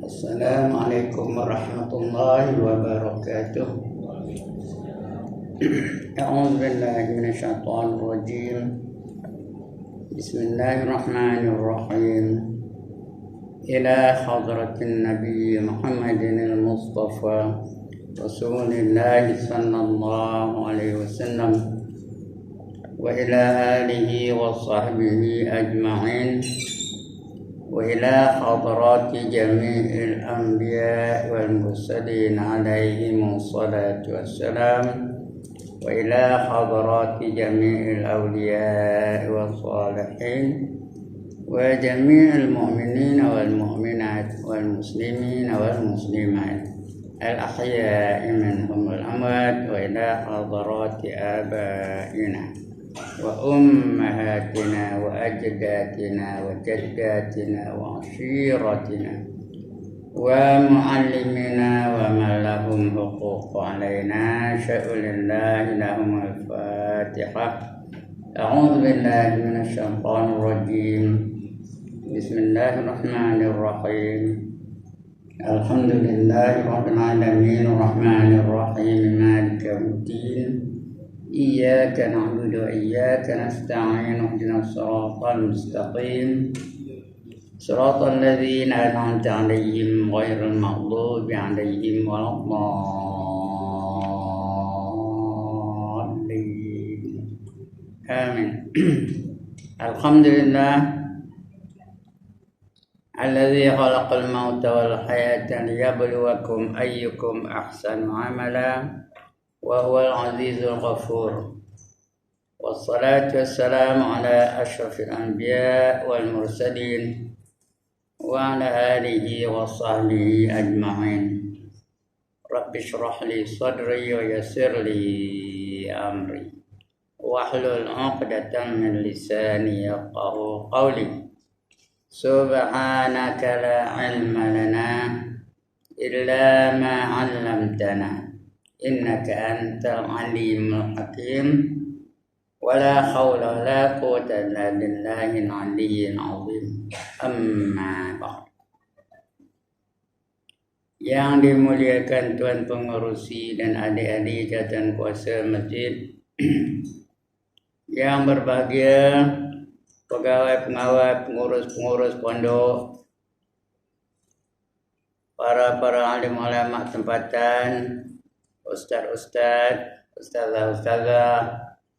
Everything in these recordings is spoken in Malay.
Assalamualaikum warahmatullahi wabarakatuh. A'udzu billahi minasyaitonir rajim. Bismillahirrahmanirrahim. Ila hadratin Nabi Muhammadin al-Mustafa Rasulillah sallallahu alaihi wasallam wa ila alihi wa sahbihi ajma'in. وإلى حضرات جميع الأنبياء والمرسلين عليهم الصلاة والسلام وإلى حضرات جميع الأولياء والصالحين وجميع المؤمنين والمؤمنات والمسلمين والمسلمات الأحياء منهم والأموات وإلى حضرات آبائنا وأمهاتنا وأجدادنا وجداتنا وعشيرتنا ومعلمنا ومن لهم حقوق علينا شأن الله لهم الفاتحة. أعوذ بالله من الشيطان الرجيم. بسم الله الرحمن الرحيم. الحمد لله رب العالمين الرحمن الرحيم مالك يوم الدين. إياك نعبد وإياك نستعين اهدنا الصراط المستقيم صراط الذين أنعمت عليهم غير المغضوب عليهم ولا الضالين آمين. الحمد لله الذي خلق الموت والحياة ليبلوكم أيكم أحسن عملا وهو العزيز الغفور، والصلاة والسلام على أشرف الأنبياء والمرسلين وعلى آله وصحبه أجمعين. رب اشرح لي صدري ويسر لي أمري واحلل عقدة من لساني يفقهوا قولي. سبحانك لا علم لنا إلا ما علمتنا إنك أنت العليم الحكيم ولا حول ولا قوة إلا بالله العلي العظيم. أما بعد. Yang dimuliakan Tuan Pengerusi dan adik-adik jawatan kuasa masjid, yang berbahagia pegawai-pengawal, pengurus-pengurus pondok, para alim ulama tempatan, ustaz-ustaz, ustazah-ustazah,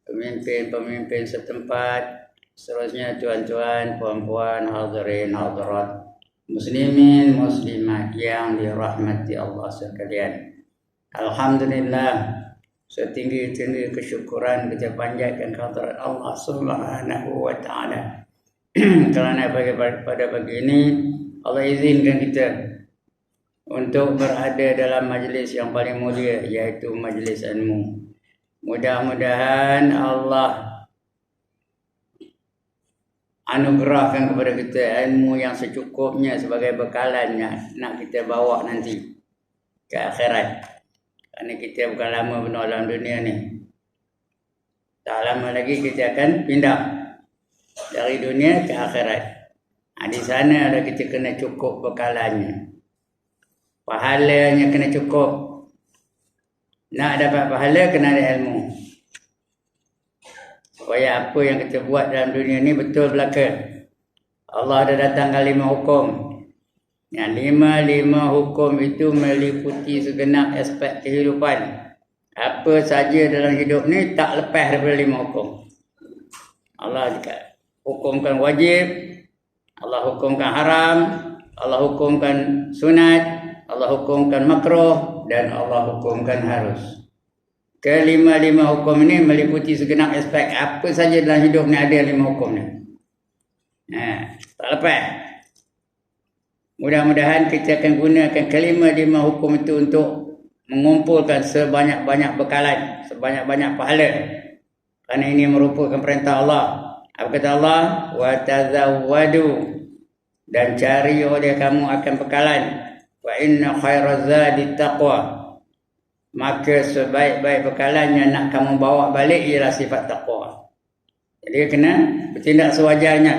pemimpin-pemimpin setempat, seterusnya tuan-tuan, puan-puan, hadirin, hadirat, muslimin, muslimat yang dirahmati Allah sekalian. Alhamdulillah, setinggi-tinggi kesyukuran kita panjatkan kehadirat Allah Subhanahu wa taala. Kerana pada pagi ini Allah izinkan kita untuk berada dalam majlis yang paling mulia, iaitu majlis ilmu. Mudah-mudahan Allah anugerahkan kepada kita ilmu yang secukupnya sebagai bekalan yang nak kita bawa nanti ke akhirat. Kerana kita bukan lama benar dalam dunia ni. Tak lama lagi kita akan pindah dari dunia ke akhirat. Di sana ada kita kena cukup bekalannya. Pahalanya kena cukup. Nak dapat pahala kena ada ilmu. Supaya apa yang kita buat dalam dunia ni betul belaka. Allah dah datangkan 5 hukum. Yang 5 hukum itu meliputi segenap aspek kehidupan. Apa saja dalam hidup ni tak lepas daripada 5 hukum. Allah juga hukumkan wajib, Allah hukumkan haram, Allah hukumkan sunat, Allah hukumkan makruh, dan Allah hukumkan harus. Kelima-lima hukum ini meliputi segenap aspek. Apa saja dalam hidup ni ada 5 hukum ni. Tak lepas. Mudah-mudahan kita akan gunakan kelima-lima hukum itu untuk mengumpulkan sebanyak-banyak bekalan, sebanyak-banyak pahala. Kerana ini merupakan perintah Allah. Apa kata Allah? Wa tazawwadu, dan cari oleh kamu akan bekalan. Wa inna khairaz zadi taqwa, maka sebaik-baik bekalan yang nak kamu bawa balik ialah sifat taqwa. Jadi kena bertindak sewajarnya.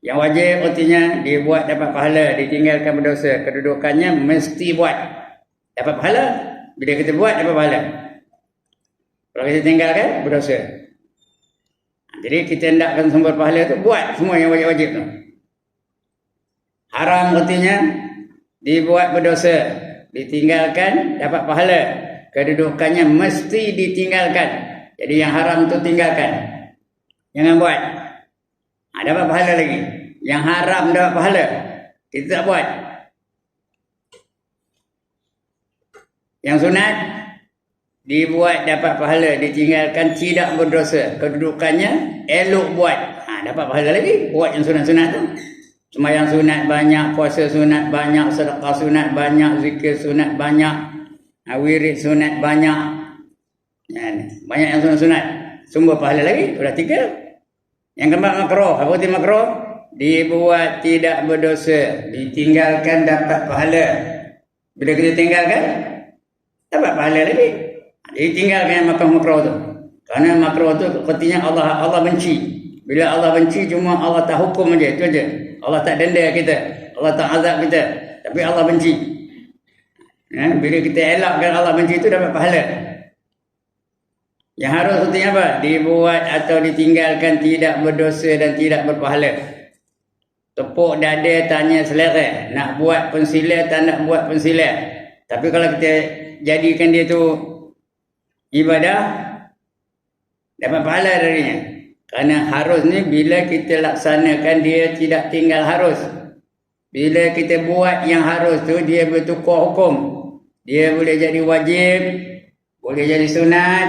Yang wajib artinya dibuat dapat pahala, ditinggalkan berdosa. Kedudukannya mesti buat dapat pahala. Bila kita buat dapat pahala. Kalau kita tinggalkan berdosa. Jadi kita hendakkan sumber pahala tu buat semua yang wajib-wajib tu. Haram artinya dibuat berdosa, ditinggalkan dapat pahala. Kedudukannya mesti ditinggalkan. Jadi yang haram tu tinggalkan. Jangan buat. Dapat pahala lagi. Yang haram dapat pahala. Kita tak buat. Yang sunat dibuat dapat pahala, ditinggalkan tidak berdosa. Kedudukannya elok buat. Dapat pahala lagi. Buat yang sunat-sunat tu. Sembahyang sunat banyak, puasa sunat banyak, sedekah sunat banyak, zikir sunat banyak, wirid sunat banyak. Banyak yang sunat-sunat. Sumber pahala lagi. Sudah 3. Yang keempat makruh. Apa itu makruh? Dibuat tidak berdosa, ditinggalkan dapat pahala. Bila kita tinggalkan dapat pahala lagi. Ditinggalkan makruh tu. Karena makruh tu artinya Allah benci. Bila Allah benci cuma Allah tak hukum aja, itu aja. Allah tak denda kita, Allah tak azab kita, tapi Allah benci. Bila kita elakkan Allah benci itu dapat pahala. Yang harus artinya apa? Dibuat atau ditinggalkan tidak berdosa dan tidak berpahala. Tepuk dada tanya selera. Nak buat pun sila, tak nak buat pun sila. Tapi kalau kita jadikan dia tu ibadah, dapat pahala darinya. Kerana harus ni bila kita laksanakan dia tidak tinggal harus. Bila kita buat yang harus tu dia bertukar hukum. Dia boleh jadi wajib, boleh jadi sunat,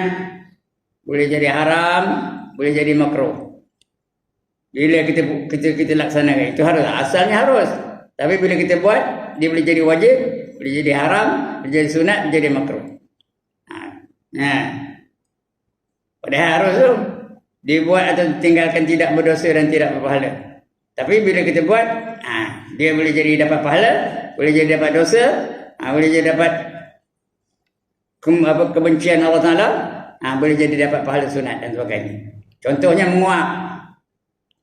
boleh jadi haram, boleh jadi makruh. Bila kita laksanakan itu harus, asalnya harus. Tapi bila kita buat dia boleh jadi wajib, boleh jadi haram, boleh jadi sunat, boleh jadi makruh. Padahal harus tu dibuat atau ditinggalkan tidak berdosa dan tidak berpahala. Tapi bila kita buat, dia boleh jadi dapat pahala, boleh jadi dapat dosa, boleh jadi dapat kebencian Allah Ta'ala, boleh jadi dapat pahala sunat dan sebagainya. Contohnya menguap.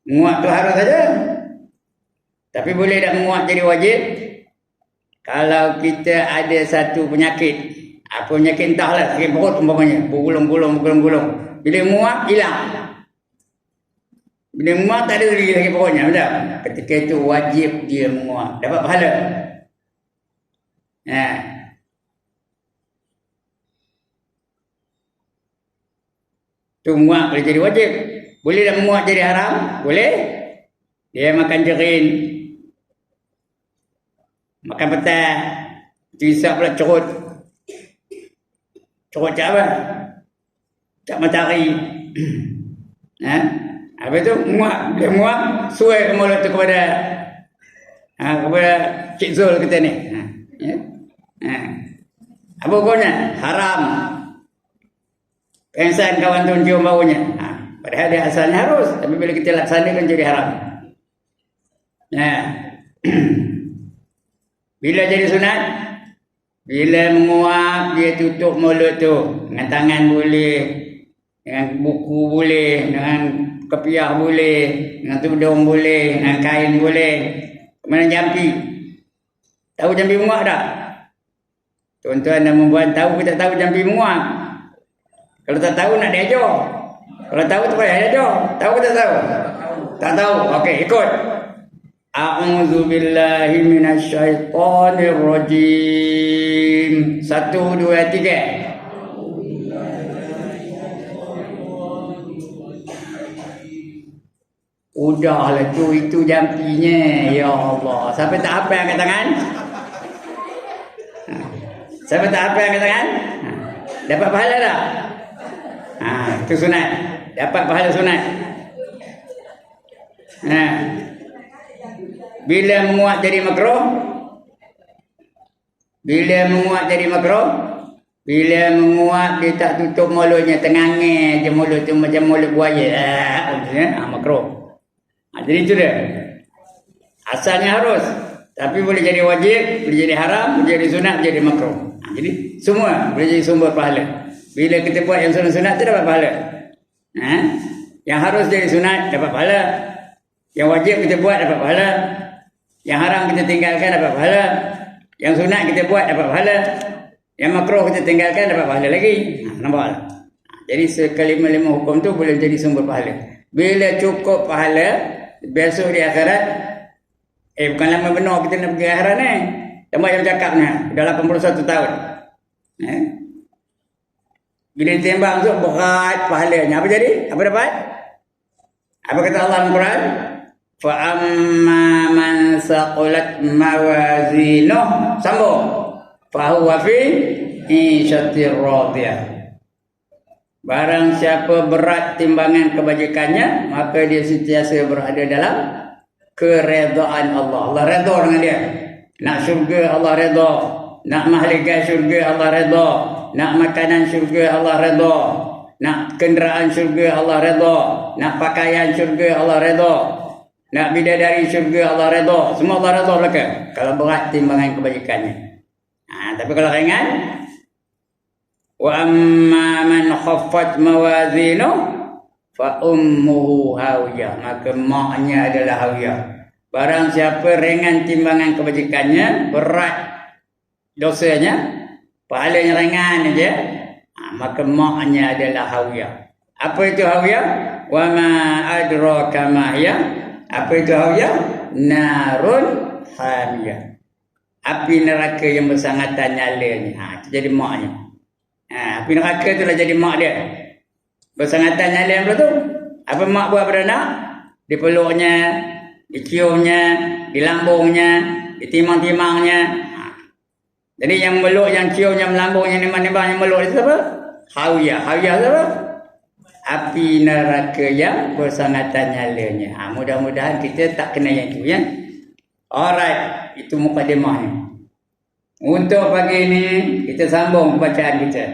Menguap tu harus saja. Tapi boleh tak menguap jadi wajib? Kalau kita ada satu penyakit, penyakit entahlah, sakit perut umpamanya, bergulung-gulung. Bila menguap, hilang. Bila menguap tak ada lagi sakit perutnya, betul? Ketika itu wajib dia menguap, dapat pahala. Tu menguap boleh jadi wajib. Boleh tak menguap jadi haram? Boleh. Dia makan jerin, makan petang, isap pula cerut. Cerut cak apa? Cak matahari. Habis tu menguap. Dia menguap, suai mulut tu kepada Cik Zul kita ni. Apa hukumnya? Haram. Insan kawan tu cium baunya. Padahal dia asalnya harus, tapi bila kita laksanakan jadi haram. Bila jadi sunat, bila menguap dia tutup mulut tu dengan tangan boleh, dengan buku boleh, dengan kepiah boleh, dengan tudung boleh, dengan kain boleh. Mana jampi? Tahu jampi menguap tak? Tuan-tuan dan puan tahu ke tak tahu jampi menguap? Kalau tak tahu nak diajar. Kalau tahu tu payah diajar. Tahu ke tak tahu? Tak tahu. Okey, ikut. A'udzu billahi minasyaitonir rajim. 1 2 3. Udahlah tu, itu jampinya. Ya Allah. Sampai tak apa yang kat tangan? Sampai tak apa yang kat tangan? Dapat pahala tak? Itu sunat. Dapat pahala sunat. Bila menguap jadi makruh? Bila menguap jadi makruh? Bila menguap dia tak tutup mulutnya, tengangnya je mulut tu macam mulut buaya. Makruh. Jadi itu dia. Asalnya harus, tapi boleh jadi wajib, boleh jadi haram, boleh jadi sunat, boleh jadi makruh. Jadi semua boleh jadi sumber pahala. Bila kita buat yang sunat-sunat tu dapat pahala. Yang harus jadi sunat dapat pahala. Yang wajib kita buat dapat pahala. Yang haram kita tinggalkan dapat pahala. Yang sunat kita buat dapat pahala. Yang makruh kita tinggalkan dapat pahala lagi. Nampak tak? Jadi sekelima-lima hukum tu boleh jadi sumber pahala. Bila cukup pahala, besok di akhirat, bukan lama benar kita nak pergi akhirat ni. Tempat yang cakap ni, dah 81 tahun. Bila ditembak masuk, berat pahalanya. Apa jadi? Apa dapat? Apa kata Allah dalam Quran? فَأَمَّا مَنْ ثَقُلَتْ مَوَازِينُهُ sambung فَهُوَ فِي عِيشَةٍ رَاضِيَةٍ. Barang siapa berat timbangan kebajikannya, maka dia sentiasa berada dalam keredaan Allah. Allah redha dengan dia. Nak syurga Allah redha, nak mahligai syurga Allah redha, nak makanan syurga Allah redha, nak kenderaan syurga Allah redha, nak pakaian syurga Allah redha, nak bidadari syurga Allah redha. Semua Allah redha belaka kalau berat timbangan kebajikannya. Tapi kalau ringan, wa amma man khaffat mawazinu fa ummuhu hawiyah, maka maknya adalah hawiyah. Barang siapa ringan timbangan kebajikannya, berat dosanya, pahalanya ringan aja, maka maknya adalah hawiyah. Apa itu hawiyah? Wa ma adraka ma hiya. Apa itu hawiyah? Narun hamiyah. Api neraka yang bersangatan nyalanya. Itu jadi maknya. Api neraka itulah jadi mak dia. Bersangatan nyala yang tu. Apa mak buat pada anak? Dipeluknya, diciumnya, dilambungnya, ditimang-timangnya. Jadi yang meluk, yang cium, yang melambung, yang nimbang-nimbang, yang meluk itu apa? Hawiyah. Hawiyah itu apa? Api neraka yang bersangatan nyalanya. Mudah-mudahan kita tak kena yang itu, ya. Alright, itu mukadimahnya. Untuk pagi ini kita sambung bacaan kita.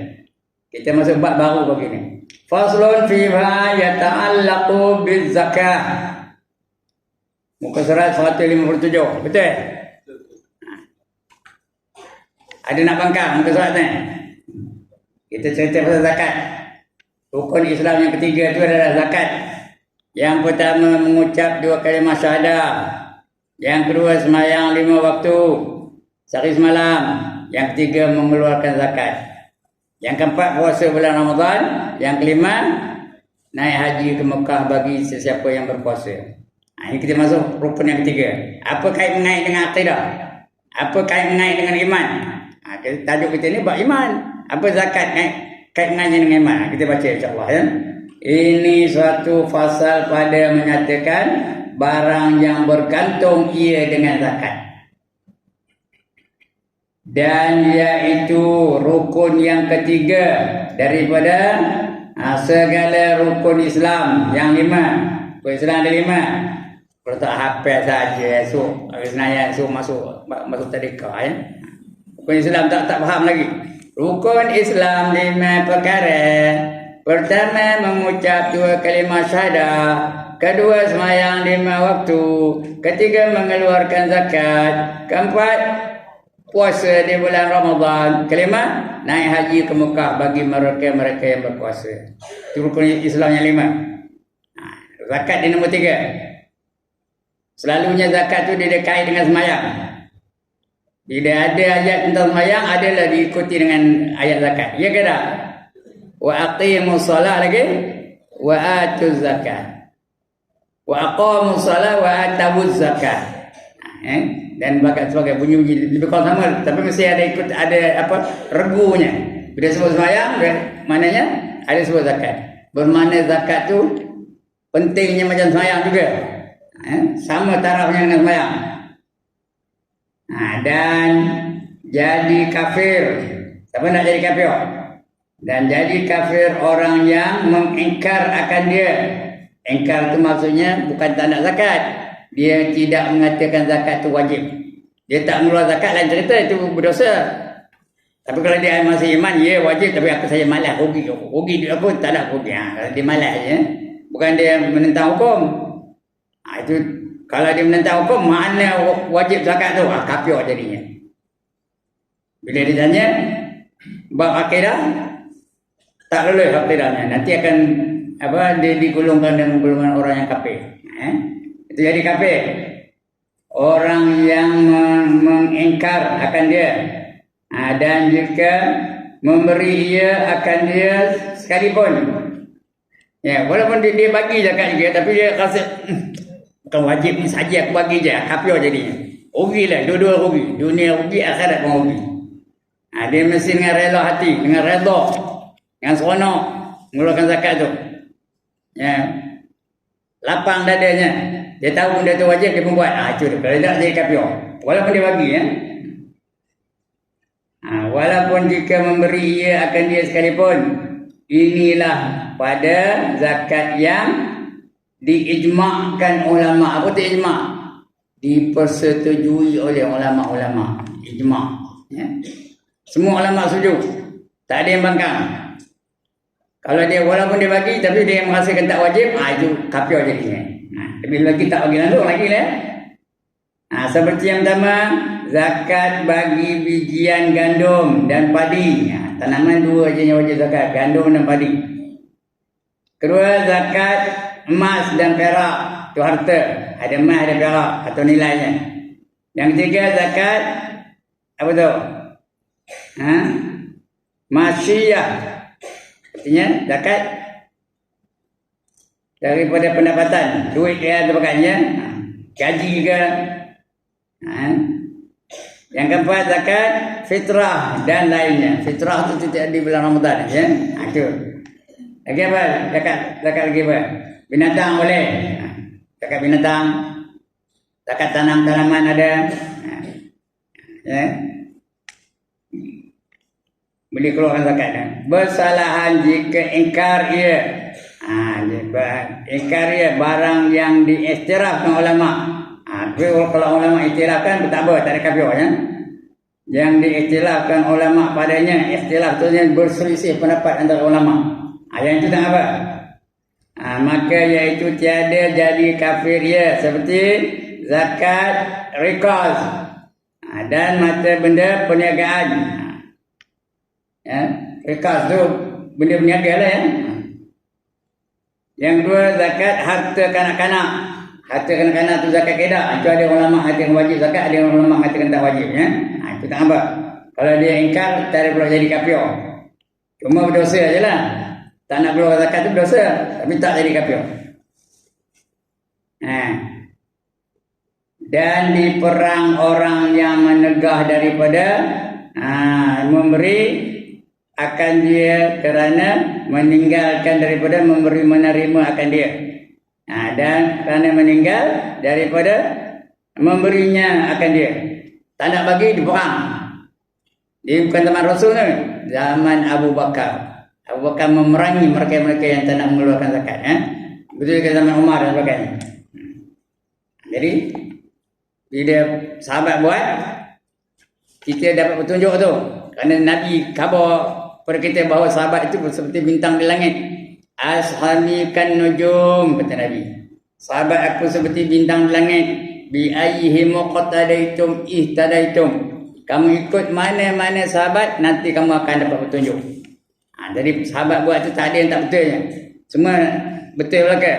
Kita masuk bab baru pagi ini. Faslun fiha yata'allaqu bizakah. Muka surat 157. Betul? Ada nak bangkang muka surat ni? Kita cerita pasal zakat. Rukun Islam yang ketiga itu adalah zakat. Yang pertama mengucap 2 kalimah syahadah. Yang kedua sembahyang 5 waktu sehari semalam. Yang ketiga mengeluarkan zakat. Yang keempat puasa bulan Ramadan. Yang kelima naik haji ke Mekah bagi sesiapa yang berpuasa. Ini kita masuk rukun yang ketiga. Apa kait mengait dengan akidah? Apa kait mengait dengan iman? Tajuk kita ni bab iman. Apa zakat kait mengaitnya dengan iman? Kita baca insya-Allah, ya. Ini suatu fasal pada menyatakan barang yang bergantung ia dengan zakat. Dan iaitu rukun yang ketiga daripada segala rukun Islam yang 5. Rukun Islam ada 5. Kalau tak hafal saja esok habis senayan esok masuk tadika, ya. Rukun Islam tak faham lagi. Rukun Islam 5 perkara. Pertama mengucap 2 kalimah syahadah. Kedua sembahyang 5 waktu. Ketiga mengeluarkan zakat. Keempat puasa di bulan Ramadan. Kelima naik haji ke Mekah bagi mereka yang berpuasa. Itu rukun Islam yang 5. Zakat di nombor 3. Selalunya zakat tu didekati dengan sembahyang. Bila ada ayat tentang sembahyang, adalah diikuti dengan ayat zakat. Ya ke tak? Wa aqimus solah lagi, wa atuz zakat. Wa aqamus solah wa atawuz zakat. Dan bakat sebagai bunyi-bunyi lebih kurang sama, tapi mesti ada ikut, ada apa regunya. Bila sebut sembahyang, maknanya ada sebut zakat. Bermakna zakat tu pentingnya macam sembahyang juga. Sama tarafnya dengan sembahyang. Dan jadi kafir. Siapa nak jadi kafir? Dan jadi kafir orang yang mengingkar akan dia. Ingkar itu maksudnya bukan tak nak zakat. Dia tidak mengatakan zakat itu wajib. Dia tak mengeluarkan zakat, lain cerita, itu berdosa. Tapi kalau dia masih iman, ya wajib, tapi aku saja malas, rugi duit aku, tak ada rugi. Kalau dia malas je, bukan dia menentang hukum. Itu kalau dia menentang hukum, mana wajib zakat tu? Kafir jadinya. Bila ditanya bab akidah, tak lulus akidahnya. Nanti akan dia digolongkan dengan golongan orang yang kafir. itu jadi kafir. Orang yang mengingkar akan dia, dan jika memberi ia akan dia sekalipun, ya, walaupun dia bagi zakat juga, tapi dia rasa bukan wajib ni saja aku bagi je, kafir jadinya. Rugilah, dua-dua rugi, dunia rugi, akhirat pun rugi. Dia mesti dengan rela hati, dengan redha, dengan seronok mengeluarkan zakat tu. Ya, lapang dadanya. Dia tahu benda tu wajib, dia pun buat. Itu dia. Kalau tak, jadi kafir. Walaupun dia bagi, ya. Walaupun jika memberi ia akan dia sekalipun. Inilah pada zakat yang diijma'kan ulama'. Apa tu ijma'? Dipersetujui oleh ulama'-ulama'. Ijma'. Ya. Semua ulama' setuju. Tak ada yang bangkang. Kalau dia walaupun dia bagi, tapi dia merasakan tak wajib, itu kafir jadinya. Lebih lagi tak bagi langsung lagi lah. Seperti yang pertama, zakat bagi bijian gandum dan padi. Tanaman dua je yang wajib zakat, gandum dan padi. Kedua, zakat emas dan perak. Itu harta. Ada emas, ada perak atau nilainya. Yang ketiga, zakat apa tu? Masyiyah. Artinya zakat daripada pendapatan, duit dia sebagainya, gaji ke. Yang keempat, zakat fitrah dan lainnya. Fitrah itu tidak di bulan Ramadan, ya. Itu. Lagi apa? Zakat lagi apa? Binatang boleh. Zakat binatang. Zakat tanaman ada. Ya. Boleh keluarkan zakat. Bersalahan jika ingkar ia. Ingkar ia barang yang diiktirafkan ulama'. Kalau ulama' iktirafkan, tak apa, tak ada kafir, ya. Yang diiktirafkan ulama' padanya, ikhtilaf tu berselisih pendapat antara ulama'. Yang itu tak apa. Maka iaitu tiada jadi kafir ia, seperti zakat riqaz dan mata benda perniagaan. Ya, riqaz tu benda berniaga lah, ya. Yang kedua, zakat harta kanak-kanak. Harta kanak-kanak tu zakat kedah. Itu ada ulama' katakan wajib zakat, ada ulama' katakan tak wajib, ya. Itu tak apa. Kalau dia ingkar, tak ada pula jadi kafir. Cuma berdosa je lah. Tak nak keluar zakat tu berdosa, tapi tak jadi kafir. Dan diperang orang yang menegah daripada memberi akan dia kerana meninggalkan daripada memberi menerima akan dia. Dan kerana meninggal daripada memberinya akan dia. Tak nak bagi, diperang. Dia bukan zaman Rasul ni. Zaman Abu Bakar. Abu Bakar memerangi mereka-mereka yang tak nak mengeluarkan zakat. Betul ke zaman Umar dan sebagainya. Jadi, bila sahabat buat, kita dapat petunjuk tu. Kerana Nabi khabar pada kita bahawa sahabat itu seperti bintang di langit. Ashami kan nujum, kata Nabi. Sahabat aku seperti bintang di langit. Bi ayyihi muqtadaitum ihtadaitum. Kamu ikut mana-mana sahabat, nanti kamu akan dapat petunjuk. Jadi sahabat buat tu tak ada yang tak betulnya. Semua betul belaka.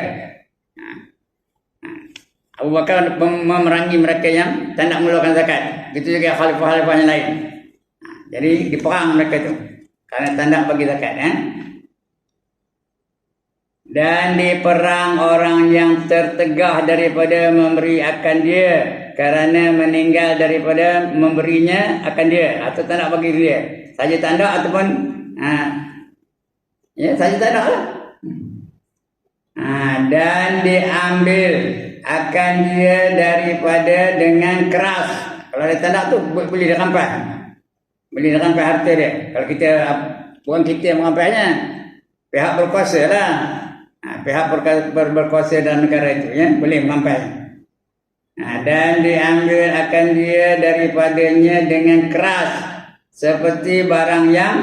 Abu Bakar memerangi mereka yang tak nak mengeluarkan zakat. Begitu juga khalifah-khalifah yang lain. Jadi diperang mereka tu kerana tak nak bagi zakat. Dan diperang orang yang tertegah daripada memberi akan dia kerana meninggal daripada memberinya akan dia, atau tak nak bagi dia. Saja tak nak ataupun saja tak nak lah. Dan diambil akan dia daripada dengan keras. Kalau dia tak nak tu boleh dirampas. Boleh dirampas harta dia. Kalau kita bukan kita yang merampasnya, pihak berkuasa lah. Pihak berkuasa dalam negara itu, ya, boleh merampas. Dan diambil akan dia daripadanya dengan keras, seperti barang yang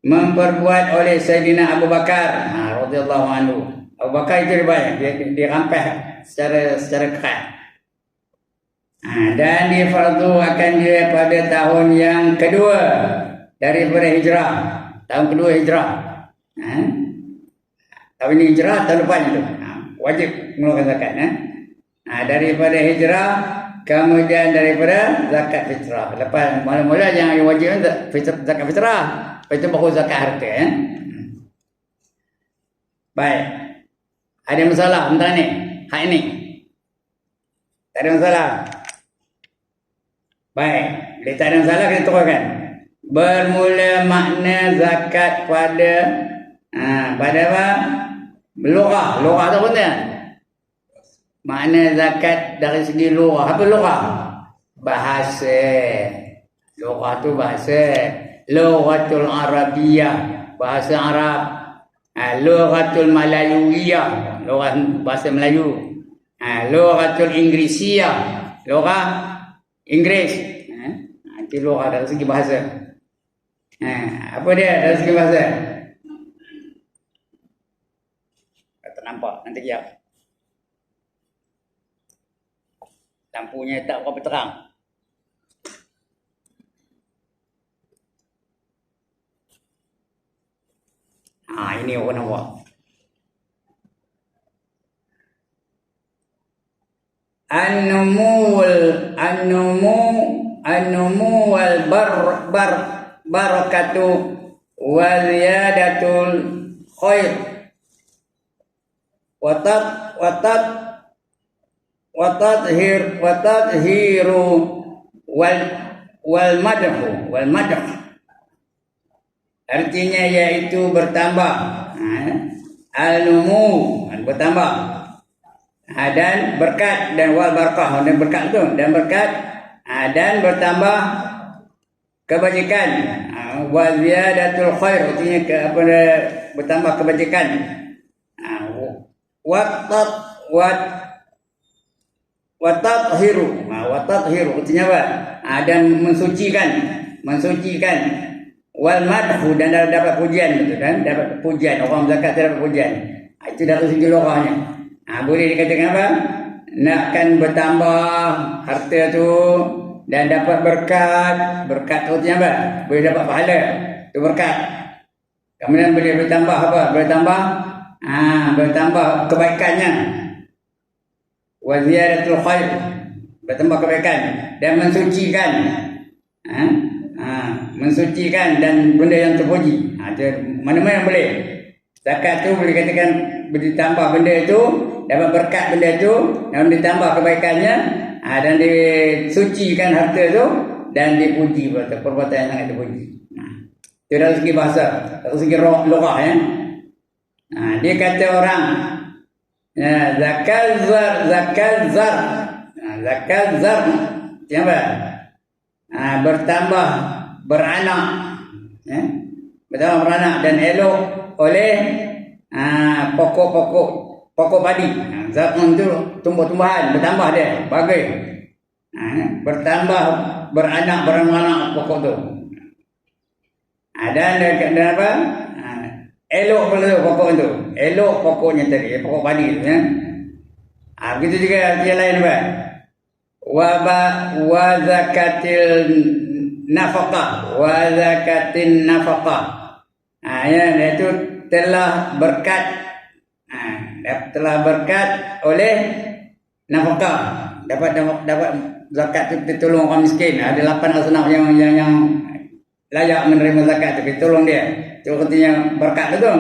memperbuat oleh Sayyidina Abu Bakar radhiyallahu anhu. Abu Bakar itu dia rampas secara keras. Dan difardu akan dia pada tahun yang kedua daripada hijrah. Tahun kedua hijrah. Tahun ini hijrah, tahun depan itu. Wajib mengeluarkan zakat. Daripada hijrah, kemudian daripada zakat fitrah. Lepas mula-mula yang wajib zakat fitrah, lepas itu baru zakat harta. Baik. Ada masalah tentang ni? Hak ini? Tak ada masalah. Baik. Bila tak ada masalah, kita teruskan. Bermula makna zakat pada apa? Lughah. Lughah tu apa? Makna zakat dari segi lughah. Apa lughah? Bahasa. Lughah tu bahasa. Lughatul Arabiyah. Bahasa Arab. Lughatul Malayuiyah. Lughah bahasa Melayu. Lughatul Inggerisiyah. Lughah Inggeris. Itu lughah dari segi bahasa. Apa dia dari segi bahasa? Tak nampak nanti ya. Lampunya tak berapa terang. Ini orang nampak. An-numu wal barakatu wal ziyadatul khair watadhiru wal madh artinya yaitu bertambah. Al-numu bertambah, dan berkat, dan wal barakah, dan berkat tu, dan berkat, dan bertambah kebajikan. Wa ziyadatul khair artinya bertambah kebajikan. Watadhiru artinya apa? Dan mensucikan. Wal madhu, dan dapat pujian, betul kan? Dapat pujian. Orang zakat dapat pujian. Itu dari segi lughahnya. Boleh dikatakan apa? Nakkan bertambah harta tu dan dapat berkat. Berkat tu artinya apa? Boleh dapat pahala. Itu berkat. Kemudian boleh bertambah apa? Bertambah kebaikannya. Wa ziyadatul khair, bertambah kebaikan dan mensucikan. Mensucikan dan benda yang terpuji. Mana-mana boleh. Zakat tu boleh katakan ditambah benda itu, dapat berkat benda itu, dan ditambah kebaikannya, dan disucikan harta itu, dan dipuji perbuatan yang sangat terpuji. Itu dari segi bahasa, dari segi lughah ya. Dia kata orang zakat zar apa? Bertambah beranak, bertambah beranak dan elok oleh pokok padi. Zakun itu tumbuh-tumbuhan, bertambah dia, bagai. Bertambah beranak pokok tu. Dan apa? Elok pula pokok tu. Elok pokoknya tadi, pokok padi tu ya. Begitu juga yang lain apa? Wa zakatil nafaqah, itu telah berkat, oleh nafaqah, dapat zakat itu ditolong orang miskin. Ada 8 asnaf yang layak menerima zakat itu, ditolong dia. Itu artinya berkat itu.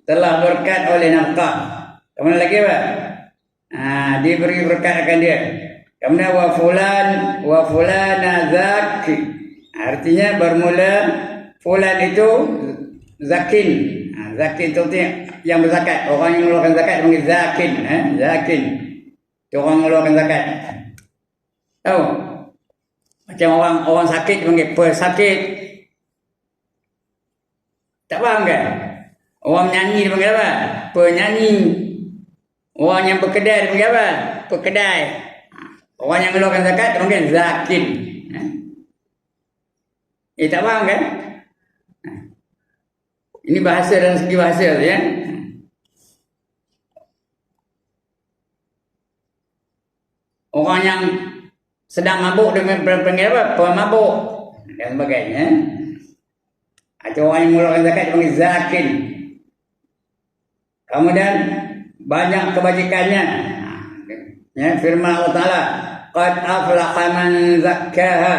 Telah berkat oleh nafkah. Kemudian lagi apa? Diberi berkat akan dia. Kemudian wa fulana zaki. Artinya bermula fulan itu zakin. Zakin itu yang berzakat. Orang yang mengeluarkan zakat dipanggil zakin. Zakin. Itu orang mengeluarkan zakat. Tahu? Macam orang sakit dipanggil pesakit. Tak faham kan? Orang menyanyi dipanggil apa? Penyanyi. Orang yang berkedai dipanggil apa? Pekedai. Orang yang mengeluarkan zakat dipanggil zakin. Tak faham kan? Ini bahasa dalam segi bahasa ya. Orang yang sedang mabuk dengan panggil apa? Pemabuk dan sebagainya. Atau orang yang mengeluarkan zakat dipanggil zakin. Kemudian banyak kebajikannya. Ya, firman Allah Taala, qad aflaha man zakkaha.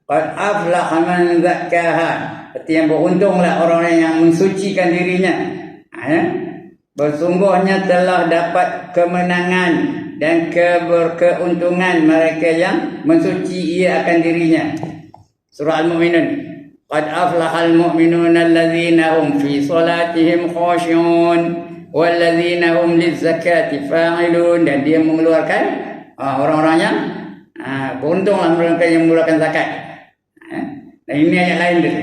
Qad aflaha man zakkaha. Artinya beruntunglah orang yang mensucikan dirinya. Ya. Bersungguhnya telah dapat kemenangan dan keuntungan mereka yang mensuci ia akan dirinya. Surah Al-Mu'minun. Qad aflahal mu'minuna allazina hum fi salatihim khashi'un wallazina hum lizzakati fa'ilun. Dan dia mengeluarkan orang-orang yang beruntunglah mereka yang mengeluarkan zakat. Dan ini ayat lain dia.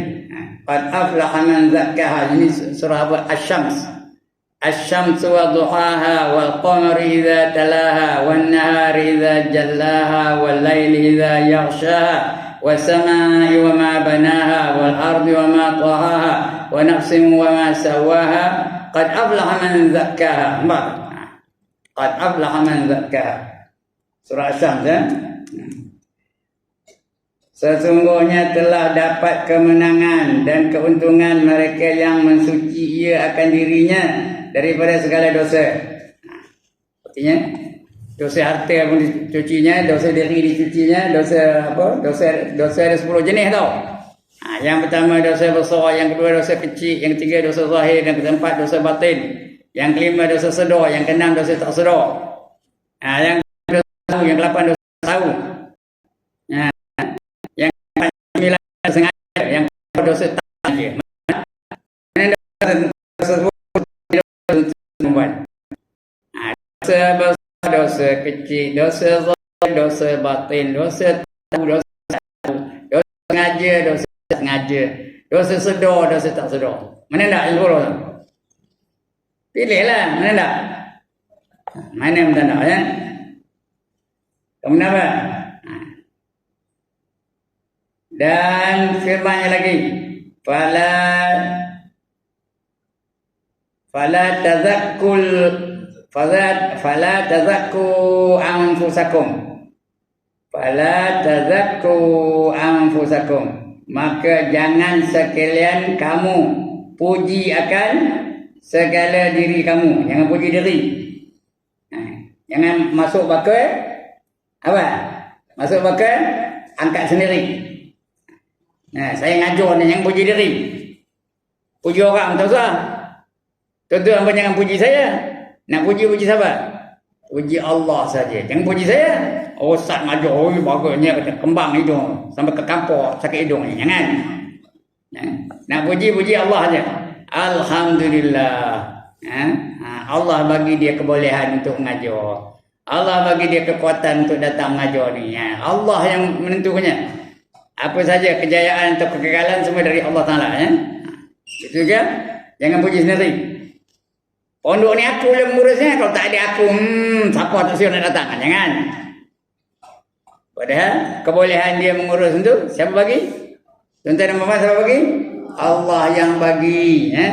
Qad aflaha man zakkaha. Ini surah Asy-Syams. الشمس وضحاها والقمر إذا تلاها والنهار إذا جلاها والليل إذا يغشاها والسماء وما بناها والأرض وما طحاها ونفس وما سواها قد أفلح من زكاها. قد أفلح من زكاها. Surah Asy-Syams ya. Sesungguhnya telah dapat kemenangan dan keuntungan mereka yang mensuci ia akan dirinya daripada segala dosa. Artinya dosa harta pun dicucinya, dosa diri dicucinya, dosa apa? Dosa ada 10 jenis tau. Yang pertama dosa besar, yang kedua dosa kecil, yang ketiga dosa zahir, yang keempat dosa batin, yang kelima dosa sedar, yang keenam dosa tak sedar. Yang ke-10, yang ke-8 dosa tahu. Yang ke-9 sengaja, yang ke-10 dosa tak sengaja. Mana dosa membuat dosa besar, dosa kecil, dosa zahir, dosa batin, dosa tahu, dosa sengaja, dosa tak sengaja, dosa sedar, dosa tak sedar. Mana nak yang 10? Pilihlah, mana nak? Mana yang tak nak ya? Kemudian apa? Dan firman-Nya lagi, fala tazakku anfusakum. Fala tazakku anfusakum. Maka jangan sekalian kamu puji akan segala diri kamu. Jangan puji diri. Jangan masuk bakal apa? Masuk bakal angkat sendiri. Saya ngajar ni jangan puji diri. Puji orang tak usah. Tuan-tuan apa jangan puji saya. Nak puji siapa? Puji Allah saja. Jangan puji saya. Oh, Ustaz ngajar, oh bagusnya kembang hidung sampai ke kampur sakit hidung ni. Jangan. Nak puji Allah saja. Alhamdulillah. Allah bagi dia kebolehan untuk mengajar. Allah bagi dia kekuatan untuk datang mengajar ni. Allah yang menentukannya. Apa saja kejayaan atau kegagalan semua dari Allah Taala ya. Itu kan? Jangan puji sendiri. Pondok ni aku yang mengurusnya, kalau tak ada aku, siapa tak siap nak datang? Jangan. Padahal kebolehan dia mengurus itu siapa bagi? Tuan-tuan dan puan siapa bagi? Allah yang bagi ya.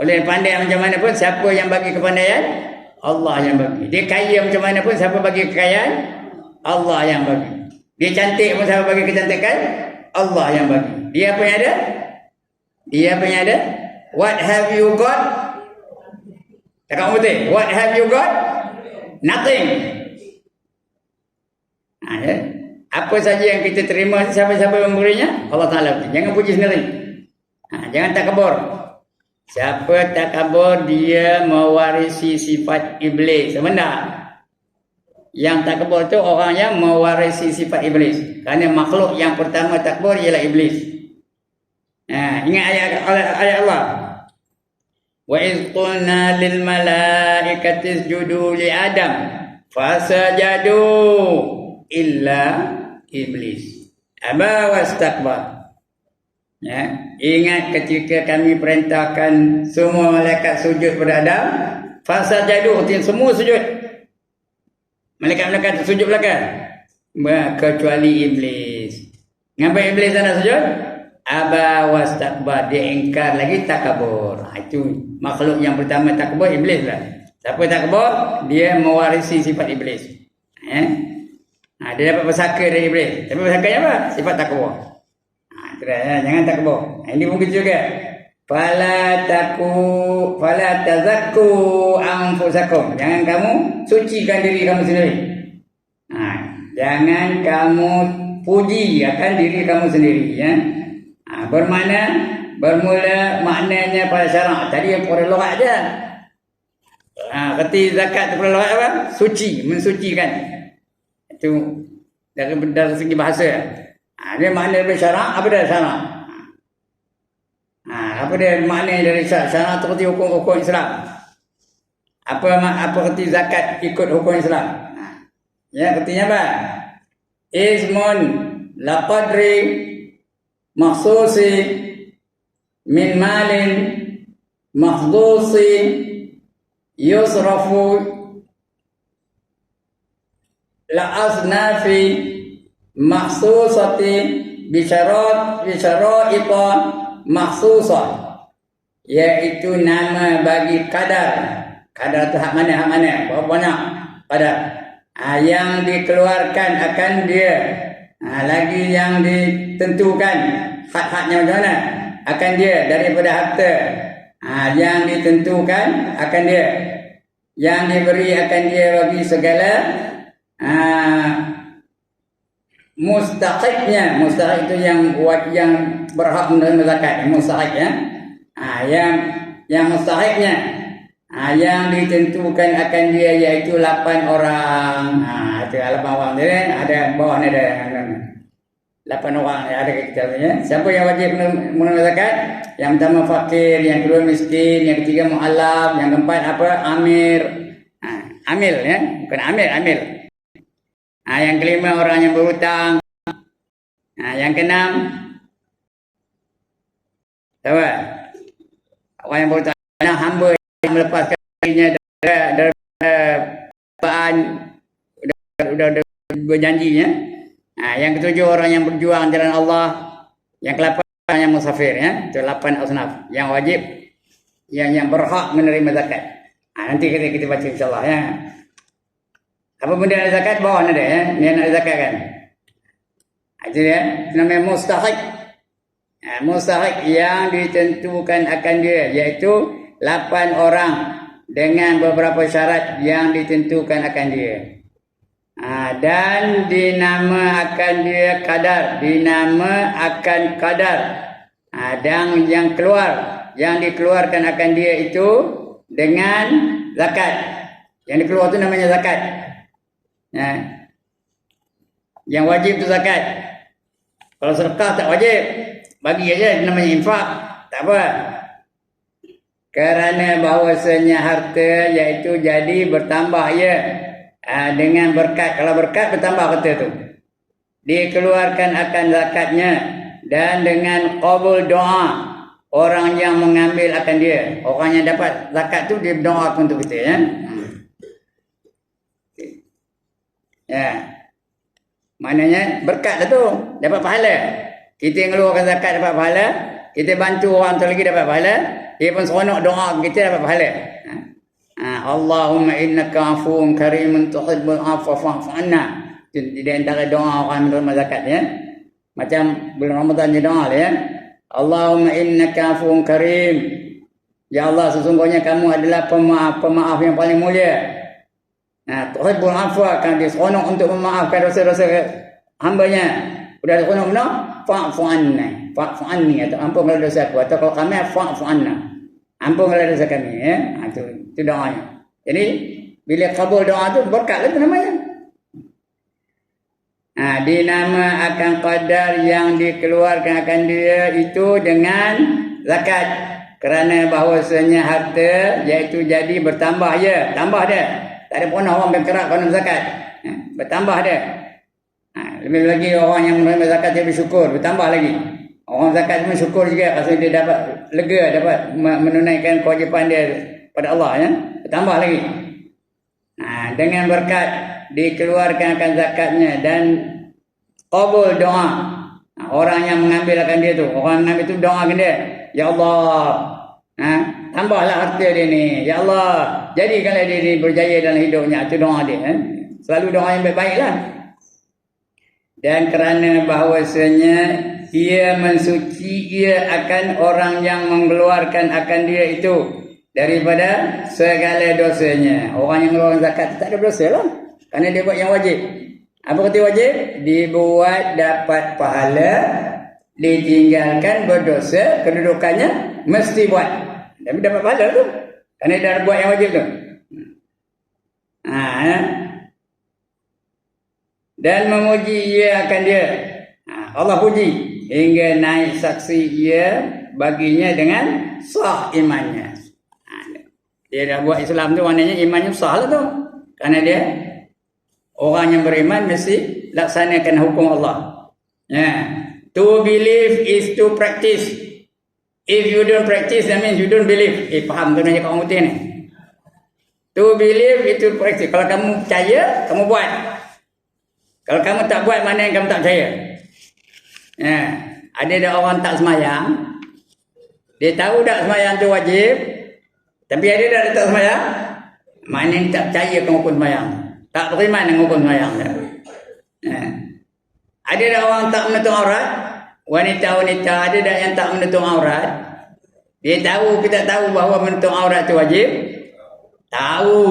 Oleh pandai macam mana pun, siapa yang bagi kepandaian? Allah yang bagi. Dia kaya macam mana pun, siapa bagi kekayaan? Allah yang bagi. Dia cantik pun, siapa bagi kecantikan? Allah yang bagi. Dia apa yang ada? Dia apa yang ada? What have you got? Cakap betul. What have you got? Nothing. Ya. Apa saja yang kita terima, siapa-siapa yang memberinya? Allah Ta'ala. Jangan puji sendiri. Jangan takabur. Siapa takabur, dia mewarisi sifat iblis. Sebenarnya yang takabur itu orang yang mewarisi sifat iblis. Kerana makhluk yang pertama takabur ialah iblis. Ingat ayat Allah. Wa iz qulna lil malaikati isjudu li Adam fasajadu illa iblis aba wastakbar. Ya, ingat ketika kami perintahkan semua malaikat sujud kepada Adam, fasajadu, artinya semua sujud. Malaikat-malaikat sujud belakang kecuali iblis. Ngapa iblis tak nak sujud? Aba wastakbar, dia ingkar lagi takabur. Itu makhluk yang pertama takabur, iblis lah. Siapa takabur? Dia mewarisi sifat iblis. Dia dapat pesaka dari iblis. Tapi pesakanya apa? Sifat takabur. Jangan takabur. Ini pun kecil juga. fala tazakku anfusakum. Jangan kamu sucikan diri kamu sendiri. Jangan kamu puji akan diri kamu sendiri, ya. Bermula maknanya pada syarak. Tadi yang pada lughat aja. Kerti zakat pada lughat apa? Suci, mensucikan. Itu dari segi bahasa. Dia makna dari syarak, apa dia syarak? Apa dia makna dari syarak? Syarak itu kerti hukum Islam. Apa kerti zakat ikut hukum Islam? Ya, kertinya apa? Ismun laqadri makhsusi min malin makhdusi yusrafu la asnafi makhsusati bisyara'ita makhsusah, yaitu nama bagi kadar itu hak mana berapa banyak kadar yang dikeluarkan akan dia, lagi yang ditentukan hak-haknya macam mana akan dia daripada harta, yang ditentukan akan dia, yang diberi akan dia bagi segala mustahiknya. Mustahik itu yang berhak menerima zakat, mustahik, ya. Yang mustahiknya, yang ditentukan akan dia, iaitu 8 orang. Itu 8 orang dia, ada bawah ni ada 8 orang ada kita punya. Siapa yang wajib menerima zakat? Yang pertama fakir, yang kedua miskin, yang ketiga mu'allaf, yang keempat apa? Amir. Amil, ya, bukan amil. Yang kelima orang yang berhutang. Yang keenam apa? Orang yang berhutang, hamba yang melepaskan dirinya daripada udah berjanjinya. Yang ketujuh orang yang berjuang jalan Allah. Yang ke-8 orang yang musafir, ya. Itu 8 asnaf yang wajib, yang berhak menerima zakat. Nanti kita baca insya-Allah, ya. Apa benda ada zakat bawah ada, ya. Ni nak zakat kan. Itu dia, namanya mustahik. Mustahik yang ditentukan akan dia, iaitu 8 orang dengan beberapa syarat yang ditentukan akan dia. Dan dinamakan dia kadar, dan yang dikeluarkan akan dia itu dengan zakat. Yang dikeluar itu namanya zakat. Yang wajib itu zakat. Kalau sedekah tak wajib, bagi aja, namanya infak, tak apa. Kerana bahawasanya harta iaitu jadi bertambah, ya. Dengan berkat. Kalau berkat bertambah harta tu, dikeluarkan akan zakatnya. Dan dengan qabul doa orang yang mengambil akan dia. Orang yang dapat zakat tu dia berdoa untuk kita, ya. Ya. Maknanya berkat dah tu, dapat pahala. Kita ngeluarkan zakat dapat pahala, kita bantu orang tu lagi dapat pahala, dia pun seronok doa kita dapat pahala. Allahumma innaka afuun karimun tuhibbul afwa fa'fu anna. Di antara doa orang menerima zakat, ya. Macam bulan Ramadan dia doa, ya. Allahumma innaka afuun karim. Ya Allah, sesungguhnya kamu adalah pemaaf yang paling mulia. Tuhibbul afwa, kan dia seronok untuk memaafkan dosa-dosa hamba-Nya. Sudah seronok benar? Fa'fu anni atau ampunkanlah dosa aku, atau kalau kami fa'fu anna, ampunkanlah dosa kami, ya. Itu doanya. Jadi bila kabul doa tu berkat itu namanya. Dinama akan qadar yang dikeluarkan akan dia itu dengan zakat. Kerana bahawasanya harta iaitu jadi bertambah, ya. Tambah dia. Tak ada pernah orang bergerak kerana zakat. Bertambah dia. Lebih lagi orang yang menerima zakat dia bersyukur, bertambah lagi. Orang zakat pun syukur juga, rasa dia dapat lega, dapat menunaikan kewajipan dia pada Allah, ya. Bertambah lagi. Dengan berkat dikeluarkan akan zakatnya dan qabul doa. Orang yang mengambil akan dia tu, orang mengambil tu doa akan dia. Ya Allah, tambahlah harta dia ni. Ya Allah, jadikanlah dia ni berjaya dalam hidupnya. Itu doa dia. Selalu doa yang baik-baik lah. Dan kerana bahawasanya ia mensuci ia akan orang yang mengeluarkan akan dia itu daripada segala dosanya. Orang yang mengeluarkan zakat tak ada dosa lah, kerana dia buat yang wajib. Apa kata wajib? Dibuat dapat pahala, ditinggalkan berdosa, kedudukannya mesti buat. Tapi dapat pahala tu, kerana dia dah buat yang wajib tu. Dan memuji ia akan dia. Allah puji hingga naik saksi ia baginya dengan sah imannya. Dia dah buat Islam tu, maknanya imannya sah lah tu. Kerana dia orang yang beriman mesti laksanakan hukum Allah. To believe is to practice. If you don't practice, that means you don't believe. Faham tu nanya kat orang putih ni. To believe is to practice. Kalau kamu percaya, kamu buat. Kalau kamu tak buat, mana yang kamu tak percaya? Ada orang tak semayang. Dia tahu tak semayang tu wajib, tapi ada tak semayang, mana yang tak percaya dengan hukum semayang, tak beriman dengan hukum semayang. Ada tak orang tak menutup aurat? Wanita-wanita ada tak yang tak menutup aurat? Dia tahu, kita tahu bahawa menutup aurat tu wajib? Tahu.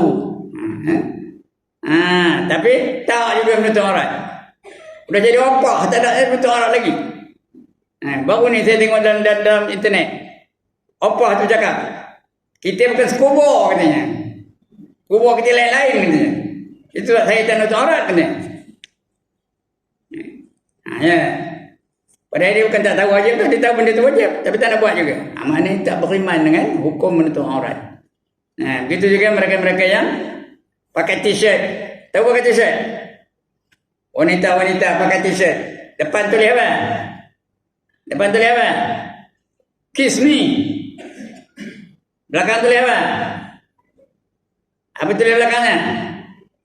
Tapi tak juga menutup aurat. Udah jadi apa? Tak ada menutup aurat lagi. Baru ni saya tengok dalam internet. Apa tu cakap? Kita bukan sekubur katanya. Kubur kita lain-lain katanya. Itu saya tak menutup aurat katanya. Padahal dia bukan tak tahu wajib tu, dia tahu benda tu wajib, tapi tak nak buat juga. Maknanya tak beriman dengan hukum menutup aurat. Begitu juga mereka-mereka yang pakai t-shirt. Tahu pakai t-shirt? Wanita-wanita pakai t-shirt. Depan tulis apa? Depan tulis apa? Kiss me. Belakang tulis apa? Apa tulis belakangnya?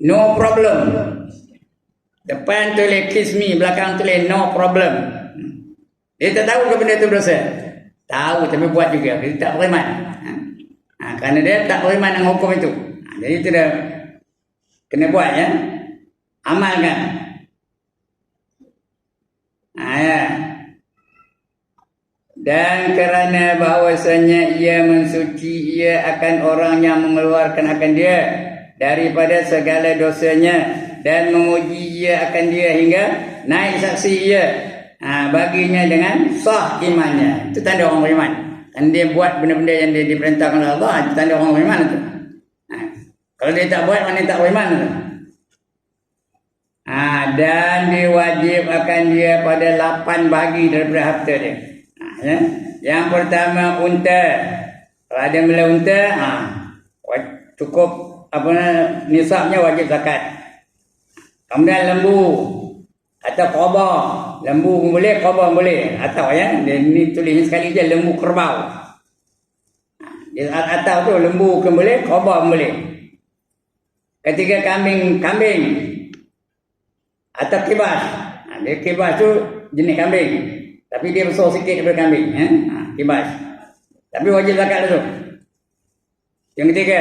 No problem. Depan tulis kiss me, belakang tulis no problem. Dia tak tahu ke benda itu berdosa? Tahu, tapi buat juga. Dia tak beriman. Kerana dia tak beriman dengan hukum itu. Jadi itu dah kena buat, ya. Amalkan. Dan kerana bahawasanya ia mensuci ia akan orang yang mengeluarkan akan dia daripada segala dosanya dan memuji ia akan dia hingga naik saksi ia baginya dengan sah imannya. Itu tanda orang beriman. Dan dia buat benda-benda yang dia diperintahkan oleh Allah, itu tanda orang beriman itu. Kalau dia tak buat, mana tak beriman itu. Dan diwajib akan dia pada 8 bagi daripada harta dia. Yang pertama unta. Kalau ada bela unta, cukup nisabnya wajib zakat. Kemudian lembu atau korba. Lembu pun boleh, korba pun boleh. Atau ni tulisnya sekali je lembu kerbau. Atau tu lembu pun boleh, korba pun boleh. Ketiga kambing atau kibas. Dia kibas tu jenis kambing, tapi dia besar sikit daripada kambing. Kibas. Tapi wajib zakat tu. Yang ketiga.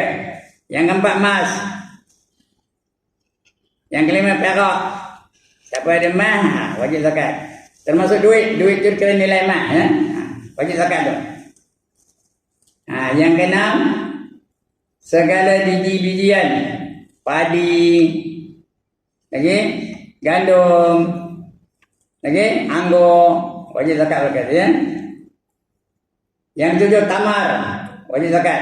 Yang keempat emas. Yang kelima perak. Siapa ada emas, wajib zakat. Termasuk duit. Duit tu kena nilai emas. Wajib zakat tu. Yang keenam, segala biji-bijian. Padi. Lagi gandum. Lagi anggur. Wajib zakat zakat, ya. Yang ketujuh tamar. Wajib zakat.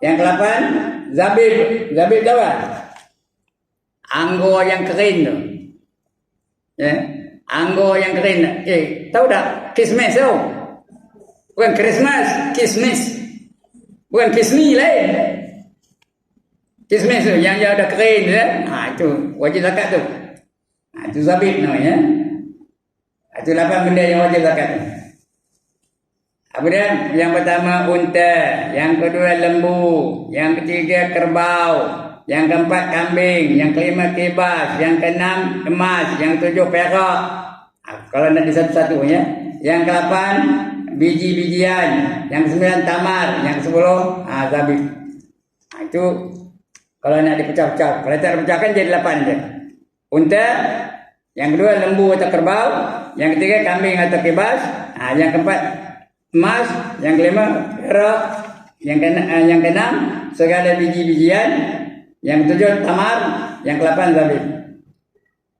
Yang ke-8 zabib. Zabib tahu tak? Anggur yang kering tu. Anggur yang kering. Tahu tak? Kismis tu. Bukan Christmas, kismis. Bukan kismi lain. Kismis tu yang dah kering tu. Itu wajib zakat tu. Itu zabib namanya. Itu 8 benda yang wajib zakat tu. Apa dia? Yang pertama unta, yang kedua lembu, yang ketiga kerbau, yang keempat kambing, yang kelima kibas, yang keenam emas, yang ketujuh perak. Kalau nak di satu-satu, ya. Yang ke-8 biji-bijian, yang ke-9 tamar, yang ke-10 zabib. Itu kalau nak dipecah-pecah. Kalau tak dipecahkan jadi 8 je. Unta, Yang kedua lembu atau kerbau. Yang ketiga kambing atau kibas. Yang keempat emas. Yang kelima perak. Yang keenam segala biji-bijian. Yang ketujuh tamar. Yang ke-8 zabib.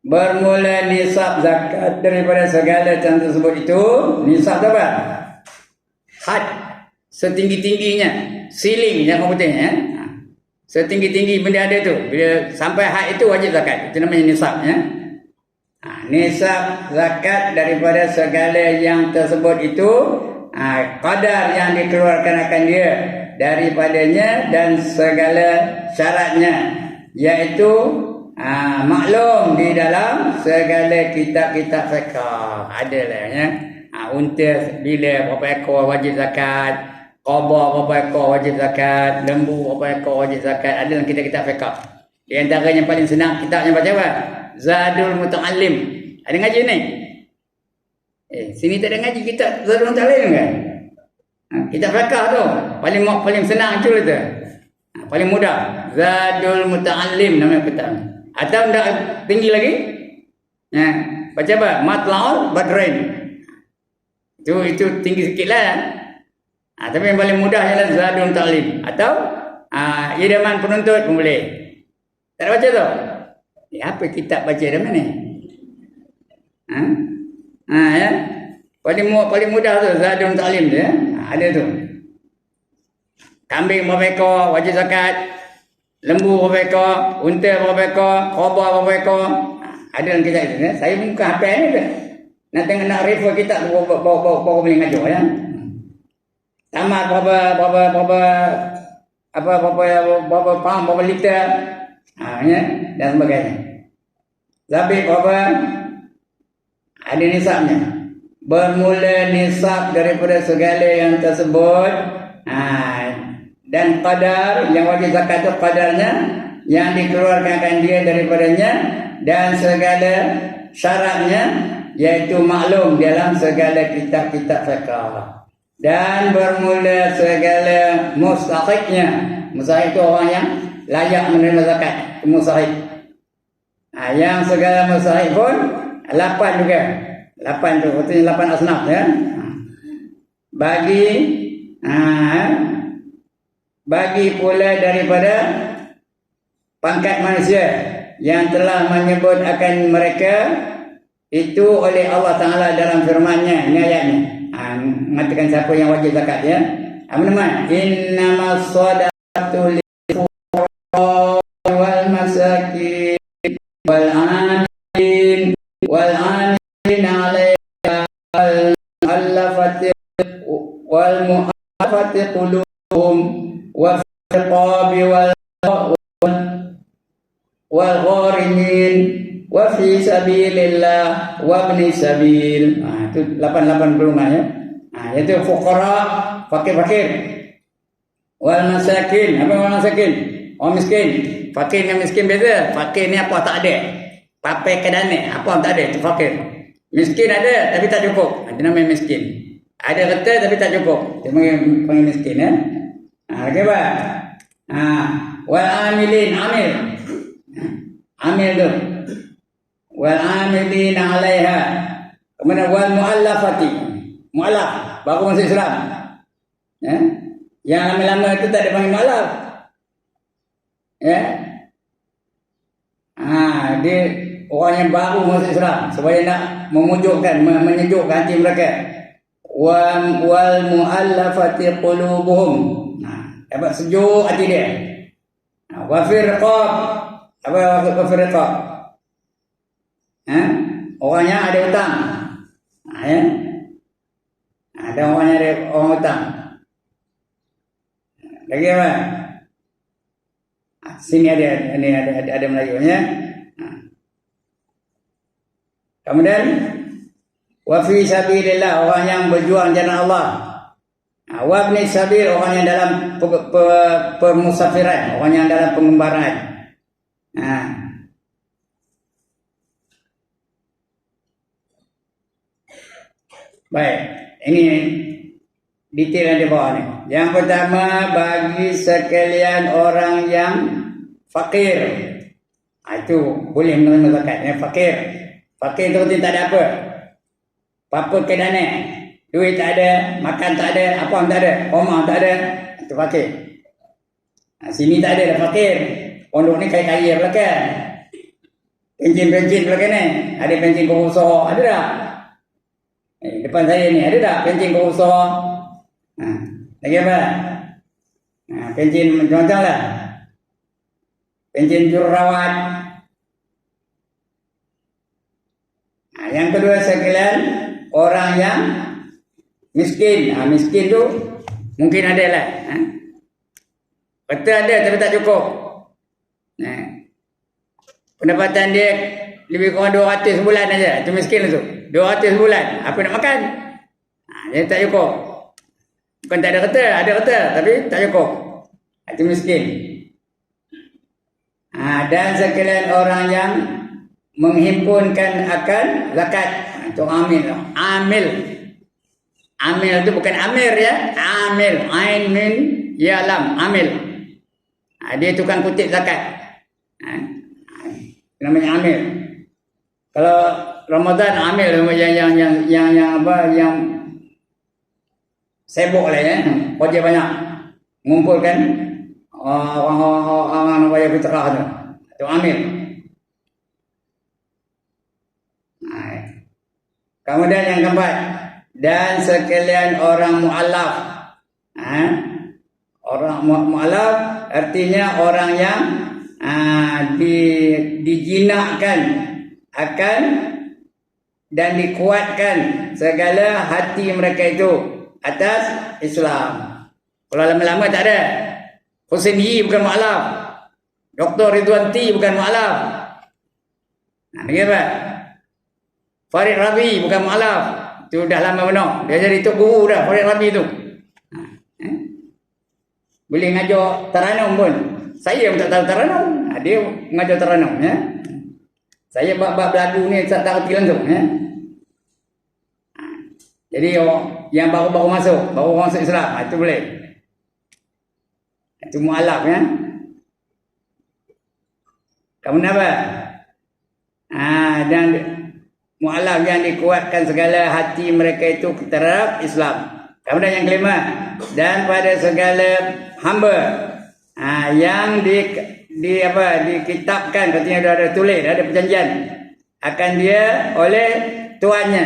Bermula nisab zakat daripada segala yang tersebut itu. Nisab apa? Had. Setinggi-tingginya. Ceiling yang putihnya. Setinggi-tinggi benda ada tu. Bila sampai had itu wajib zakat. Itu namanya nisab. Nisab zakat daripada segala yang tersebut itu. Qadar yang dikeluarkan akan dia daripadanya dan segala syaratnya. Iaitu maklum di dalam segala kitab-kitab fiqh. Adalah ya. Unta bila berapa ekor wajib zakat, qaba berapa ekor wajib zakat, lembu berapa ekor wajib zakat, ada dalam kitab-kitab fiqh. Di antara yang paling senang kitab yang baca apa? Zadul Muta'allim. Ada ngaji ni? Sini tak ada ngaji kitab Zadul Muta'allim kan? Kitab fiqh tu paling senang tu tu. Paling mudah. Zadul Muta'allim namanya kitab. Atau dah tinggi lagi? Baca apa? Matla'ul Badrain. Itu tinggi sikit lah. Tapi yang paling mudah ialah Zadul Muta'allim. Atau Idaman Penuntut pun boleh. Tak ada baca tu? Apa kitab baca dah mana? Ya. Paling mudah tu Zadul Muta'allim tu ya. Ada tu. Kambing berapa ekor wajib zakat. Lembu berapa ekor, unta berapa ekor, qaba berapa ekor. Ada dalam kitab itu ya. Saya pun bukan hafal ni tu. Nak tengok nak refer kitab bawa boleh ngajar ya. Tamat berapa pound, berapa liter. Ya, dan sebagainya. Zabib berapa? Ada nisabnya. Bermula nisab daripada segala yang tersebut. Dan qadar yang wajib zakat itu qadarnya yang dikeluarkan dia daripadanya dan segala syaratnya iaitu maklum dalam segala kitab-kitab fiqh. Dan bermula segala mustahiknya. Mustahik itu orang yang layak menerima zakat. Mustahik. Yang segala mustahik pun 8 juga. 8 tu, maksudnya 8 asnaf ya. Bagi pula daripada pangkat manusia yang telah menyebut akan mereka itu oleh Allah Ta'ala dalam firman-Nya. Ini ayatnya. Mengatakan siapa yang wajib zakat ya. Apa nama? Innamas shadaqatu lil-fuqara wal masakin wal 'amilin wal 'amilin 'alaiha wal mu'allafati wal mu'allafati qulubuhum wa riqabi wal gharimin wa fi sabilillah wa ibni sabil. Itu 8 golongan ya. Iaitu fuqara, fakir-fakir. Wal masakin, apa wal masakin? Orang miskin. Fakir dengan miskin beza. Fakir ni apa tak ada. Papai kedane, apa tak ada, itu fakir. Miskin ada tapi tak cukup. Itu namanya miskin. Ada harta tapi tak cukup. Dia panggil miskin ya. Okey ba? Wal amilin, amil. Amil tu. Wal amilin 'alaiha. Kemudian wal muallafati. Muallaf, baru masuk Islam. Ya. Yang lama-lama itu tak ada panggil muallaf. Ya. Dia orang yang baru masuk Islam supaya nak memujukkan, menyejukkan hati mereka. Wal muallafati qulubuhum. Dapat sejuk hati dia. Wa fi riqab. Apa wa fi riqab? Orang yang ada hutang. Ya. Ada orang yang ada orang hutang. Lagi apa? Sini ada Melayunya. Kemudian wa fi sabilillah, orang yang berjuang jalan Allah. Wa ibni sabil, orang yang dalam permusafiran, orang yang dalam pengembaraan. Baik, ini detail yang di bawah ni. Yang pertama, bagi sekalian orang yang fakir. Itu boleh menerima zakat. Yang fakir. Fakir tu tak ada apa. Apa keadaan ni? Duit tak ada, makan tak ada, apa pun tak ada, rumah tak ada. Itu fakir. Sini tak ada dah fakir. Pondok ni kaya-kaya belakang. Pencin-pencin belakang ni. Ada pencin korusor, ada tak? Depan saya ni, ada tak pencin korusor? Lagi apa? Pencin macam-macam lah. Pencin jururawat. Yang kedua sekalian, orang yang miskin. Miskin tu mungkin ada lah. Betul ada tapi tak cukup. Pendapatan dia lebih kurang 200 sebulan aja. Itu miskin tu. 200 sebulan. Apa nak makan? Dia tak cukup. Bukan tak ada kata, ada kata tapi tak cukup. Itu miskin. Dan sekalian orang yang menghimpunkan akan zakat. Itu amil. Amil itu bukan amir ya. Amil. Ain min ya lam. Amil. Dia tukang kutip zakat. Namanya amil. Kalau Ramadan amil yang apa yang sibuk lah ya. Kerja banyak. Mengumpulkan orang-orang bayar fitrah tu. Itu amil. Kemudian yang keempat, dan sekalian orang mu'alaf. Orang mu'alaf artinya orang yang dijinakkan akan dan dikuatkan segala hati mereka itu atas Islam. Kalau lama-lama tak ada. Hussein Yi bukan mu'alaf. Dr. Ridwan T bukan mu'alaf. Lagi apa? Farid Rabi bukan mu'alaf. Itu dah lama benar. Dia jadi tok guru dah Farid Rabi tu. Boleh ngajar Taranum pun. Saya pun tak tahu Taranum. Dia mengajar Taranum ya. Saya bab lagu ni tak tahu langsung ya. Jadi yang baru-baru masuk Islam, itu boleh. Itu mu'alaf ya. Kemudian apa? Dan mu'alaf yang dikuatkan segala hati mereka itu terhadap Islam. Kemudian yang kelima, dan pada segala hamba yang dikitabkan, katanya ada tulis, ada perjanjian akan dia oleh tuannya.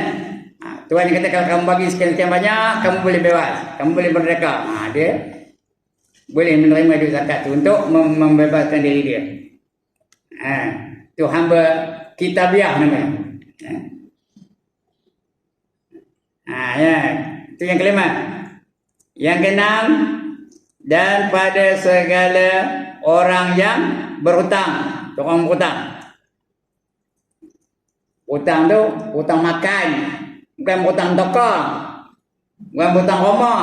Tuan kata kalau kamu bagi sekian-sekian banyak, kamu boleh bebas, kamu boleh merdeka. Dia boleh menerima duit zakat tu untuk membebaskan diri dia. Itu hamba kitabiah namanya. Ya, itu yang kelima. Yang keenam, dan pada segala orang yang berhutang, orang berhutang. Hutang tu hutang makan, bukan hutang toko, bukan hutang rumah.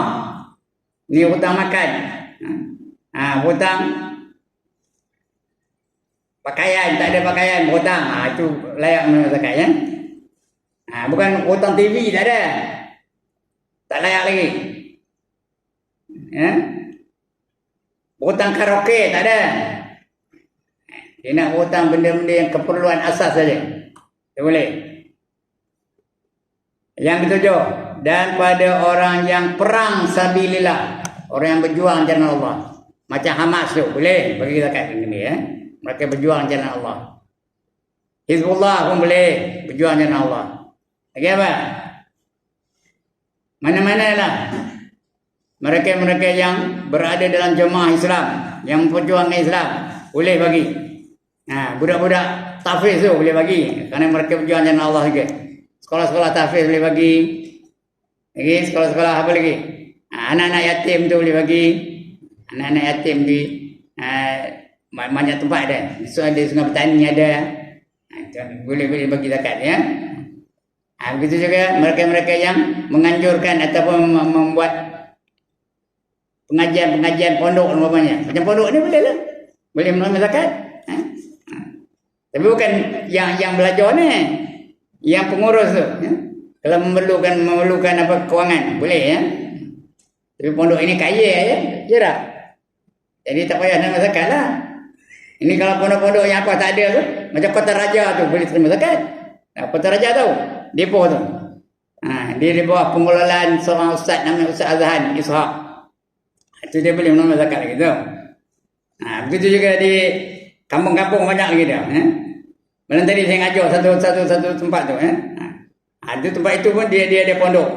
Ni hutang makan. Hutang pakaian, tak ada pakaian berhutang. Itu layak menurut zakat ya. Bukan hutang TV, tak ada. Tak layak lagi. Ya. Hutang karaoke tak ada. Dia nak hutang benda-benda yang keperluan asas saja. Tak boleh. Yang ketujuh, dan pada orang yang perang sabilillah, orang yang berjuang jalan Allah. Macam Hamas tu, boleh bagi zakat ini ya. Mereka berjuang jalan Allah. Hizbullah pun boleh berjuang jalan Allah. Lagi apa? Mana-mana lah. Mereka-mereka yang berada dalam jemaah Islam, yang berjuang Islam, boleh bagi. Budak-budak tahfiz tu boleh bagi, kerana mereka berjuang jalan Allah juga. Sekolah-sekolah tahfiz boleh bagi. Lagi sekolah-sekolah apa lagi? Anak-anak yatim tu boleh bagi. Anak-anak yatim di banyak tempat ada. So ada Sungai Petani ada. Boleh bagi zakat ya. Begitu juga mereka-mereka yang menganjurkan ataupun membuat pengajian pondok umpamanya. Macam pondok ni boleh lah. Boleh menerima zakat. Tapi bukan yang belajar ni. Yang pengurus tu. Ya? Kalau memerlukan apa kewangan, boleh ya. Tapi pondok ini kaya ya. Ya tak? Jadi tak payah nak zakat lah. Ini kalau pondok-pondok yang apa tak ada tu, macam Kota Raja tu boleh terima zakat. Apa Raja tahu? Depo tu. Dia di bawah pengelolaan seorang ustaz namanya Ustaz Azhan Ishaq. Itu dia boleh menerima zakat lagi tu. Begitu juga di kampung-kampung banyak lagi dia. Malam tadi saya ngajar satu tempat tu. Itu tempat itu pun dia ada pondok.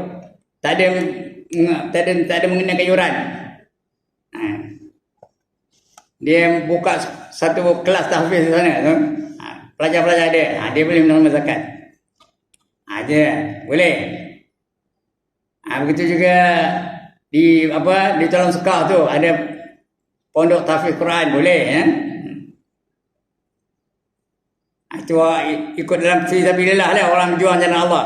Tak ada mengenakan yuran. Dia buka satu kelas tahfiz di sana tu. Pelajar-pelajar dia boleh menerima zakat. Dia boleh. Begitu juga di Talang Sekar tu ada pondok tahfiz Quran, boleh ya. Itu ikut dalam fisabilillah lah, orang berjuang jalan Allah.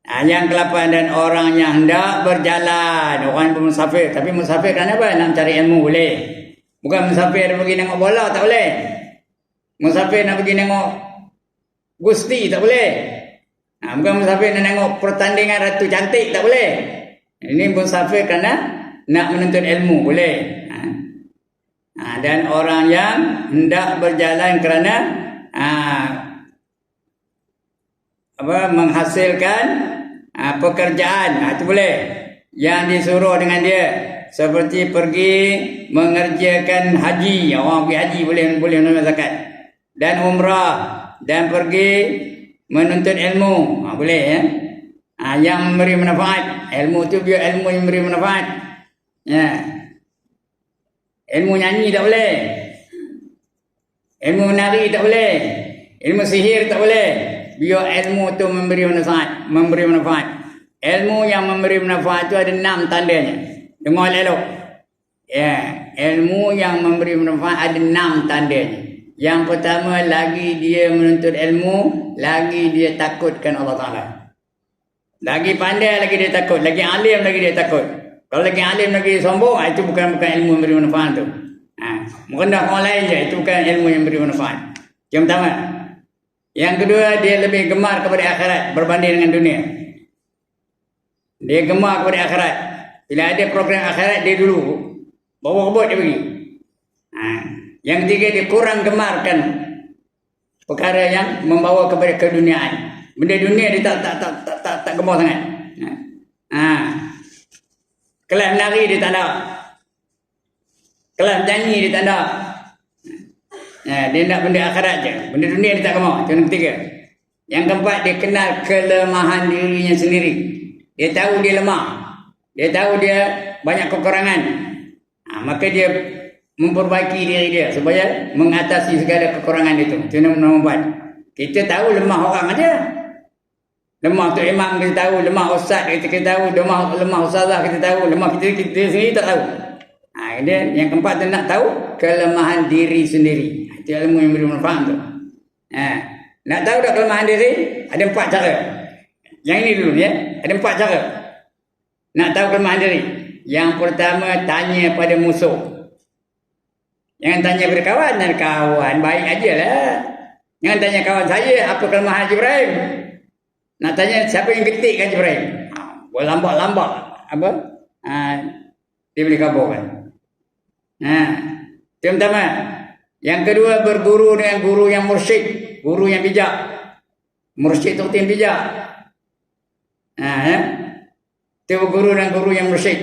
Yang ke-8, dan orang yang hendak berjalan, orang yang musafir. Tapi musafir kan apa? Nak cari ilmu, boleh. Bukan musafir nak pergi tengok bola, tak boleh. Musafir nak pergi tengok gusti, tak boleh. Bukan musafir nak tengok pertandingan Ratu Cantik, tak boleh. Ini musafir kerana nak menuntut ilmu, boleh. Dan orang yang hendak berjalan kerana menghasilkan pekerjaan, itu boleh. Yang disuruh dengan dia, seperti pergi mengerjakan haji, orang pergi haji boleh menerima zakat, dan umrah, dan pergi menuntut ilmu, boleh ya. Yang memberi manfaat, ilmu tu biar ilmu yang memberi manfaat. Ya. Ilmu nyanyi tak boleh. Ilmu menari tak boleh. Ilmu sihir tak boleh. Biar ilmu tu memberi manfaat. Ilmu yang memberi manfaat tu ada 6 tandanya. Dengar elok. Ya, ilmu yang memberi manfaat ada 6 tandanya. Yang pertama, lagi dia menuntut ilmu, lagi dia takutkan Allah Ta'ala. Lagi pandai lagi dia takut, lagi alim lagi dia takut. Kalau lagi alim lagi dia sombong, itu bukan ilmu yang beri manfaat tu. Merendah orang lain je, itu bukan ilmu yang beri manfaat. Yang pertama. Yang kedua, dia lebih gemar kepada akhirat berbanding dengan dunia. Dia gemar kepada akhirat. Bila ada program akhirat, dia dulu bawa kebut dia pergi. Yang ketiga, dia kurang gemarkan perkara yang membawa kepada keduniaan. Benda dunia dia tak gemar sangat. Kelas menari dia tak ada. Kelas nyanyi dia tak ada. Dia nak benda akhirat je. Benda dunia dia tak gemar. Itu yang ketiga. Yang keempat, dia kenal kelemahan dirinya sendiri. Dia tahu dia lemah. Dia tahu dia banyak kekurangan. Maka dia memperbaiki diri dia supaya mengatasi segala kekurangan itu. Itu nombor 4. Kita tahu lemah orang aja. Lemah tu imam kita tahu, lemah ustaz kita tahu, lemah ustazah kita tahu, lemah kita sendiri tak tahu. Kemudian yang keempat tu nak tahu kelemahan diri sendiri. Itu ilmu yang beri manfaat tu. Nak tahu tak kelemahan diri? Ada 4 cara. Yang ini dulu ya. Ada 4 cara. Nak tahu kelemahan diri. Yang pertama, tanya pada musuh. Jangan tanya pada kawan. Kawan baik ajalah. Jangan tanya kawan saya apa kelemahan Haji Ibrahim. Nak tanya siapa yang getik Haji Ibrahim. Boleh lambat-lambat apa? Dia boleh kaburkan. Itu yang pertama. Yang kedua, berguru dengan guru yang mursyid, guru yang bijak. Mursyid itu yang bijak. Itu berguru dengan guru yang mursyid.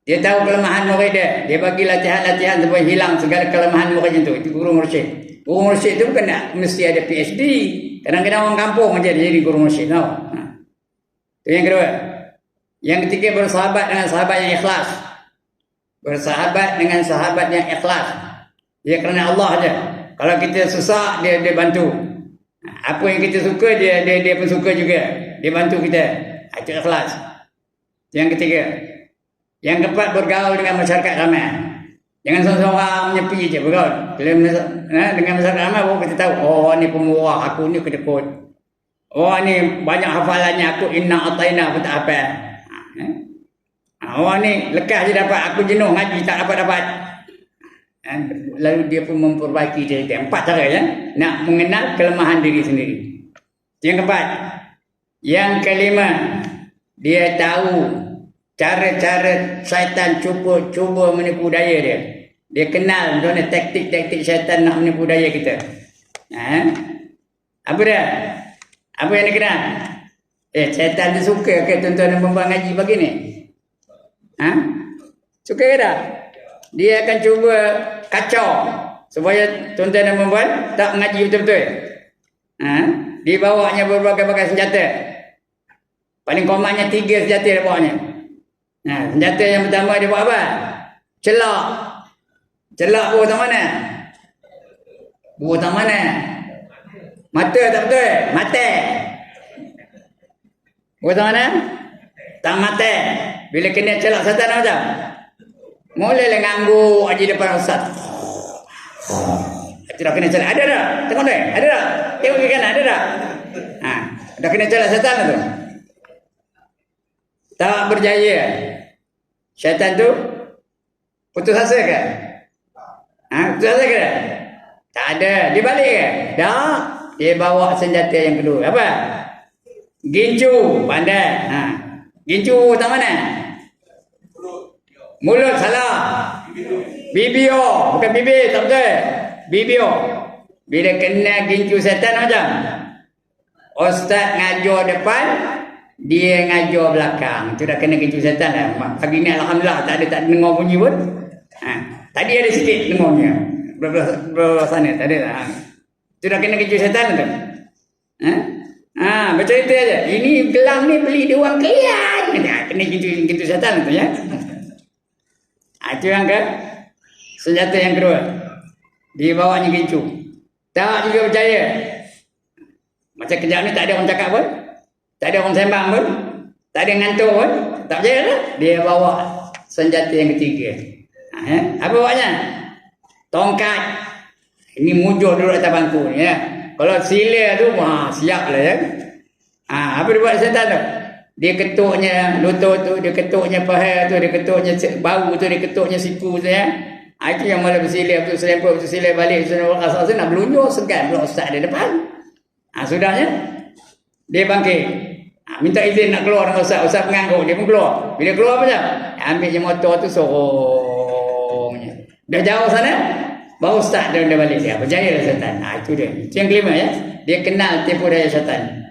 Dia tahu kelemahan murid dia. Dia bagi latihan-latihan supaya hilang segala kelemahan murid itu. Itu guru mursyid. Guru mursyid itu bukan mesti ada PhD. Kadang-kadang orang kampung aja dia jadi guru mursyid. Itu yang kedua. Yang ketiga, bersahabat dengan sahabat yang ikhlas. Bersahabat dengan sahabat yang ikhlas. Dia kerana Allah aja. Kalau kita susah, dia bantu. Apa yang kita suka, dia pun suka juga. Dia bantu kita. Itu ikhlas. Yang ketiga. Yang keempat, bergaul dengan masyarakat ramai. Jangan seorang-seorang menyepi je bergaul. Dengan masyarakat ramai baru kita tahu, oh ni pemurah, aku ni kedekut. Oh ni banyak hafalannya, aku inna ataina pun tak hafal. Oh ni lekas je dapat, aku jenuh ngaji tak dapat. Lalu dia pun memperbaiki diri dia. 4 cara ya. Nak mengenal kelemahan diri sendiri. Yang keempat. Yang kelima, dia tahu cara-cara syaitan cuba menipu daya dia. Dia kenal macam mana taktik-taktik syaitan nak menipu daya kita. Apa dia? Apa yang dia kenal? Syaitan tu suka ke tuan-tuan dan puan ngaji pagi ni? Ha? Suka ke tak? Dia akan cuba kacau supaya tuan-tuan dan puan tak mengaji betul-betul. Ha? Dia bawanya berbagai-bagai senjata. Paling komannya 3 senjata dia bawanya. Senjata yang pertama dia buat apa? Celak. Celak buah tak mana? Buah tak mana? Mata tak betul? Mata. Buah tak mana? Tak mata. Bila kena celak setan macam? Mulalah ngangguk aja depan ustaz. Tidak kena celak. Ada tak? Tengok deh. Ada tak? Tengok ke kanan. Ada tak? Dah kena celak setan tu. Tak berjaya. Syaitan tu putus asa ke? Putus asa ke? Tak ada. Dia balik ke? Tak. Dia bawa senjata yang kedua. Apa? Gincu. Pandai. Gincu tak mana? Mulut salah. Bibio. Bukan bibir. Tak betul. Bibio. Bila kena gincu setan macam? Ustaz ngajar depan, dia ngajar belakang. Itu dah kena gincu setan dah. Pagi ni alhamdulillah tak ada dengar bunyi pun. Tadi ada sikit dengarnya. Belah sana tak ada tak. Itu dah kena gincu setan tu. Bercerita aja. Ini gelang ni beli di Wang Kelian. Kena gincu setan tu ya. Itu yang ke senjata yang kedua. Dia bawanya gincu. Tak juga percaya. Macam kejap ni tak ada orang cakap pun. Tak ada orang sembang pun. Tak ada ngantuk pun. Tak percaya lah. Dia bawa senjata yang ketiga. Apa bawanya? Tongkat. Ini mujur duduk atas bangku ni ya. Kalau sila tu, siap lah ya. Apa dia buat setan tu? Dia ketuknya lutut tu, dia ketuknya paha tu, dia ketuknya bau tu, dia ketuknya siku tu ya. Itu yang malah bersilap tu, selemput tu, silap balik. Asal nak berlunjur, segan pula ustaz di depan. Sudahnya, dia bangkit. Minta izin nak keluar dengan ustaz. Ustaz mengangguk, dia pun keluar. Bila keluar macam? Ambil je motor tu, sorongnya. Dah jauh sana, baru ustaz dia balik dia. Berjaya lah setan. Itu dia. Itu yang kelima ya. Dia kenal tipu daya setan.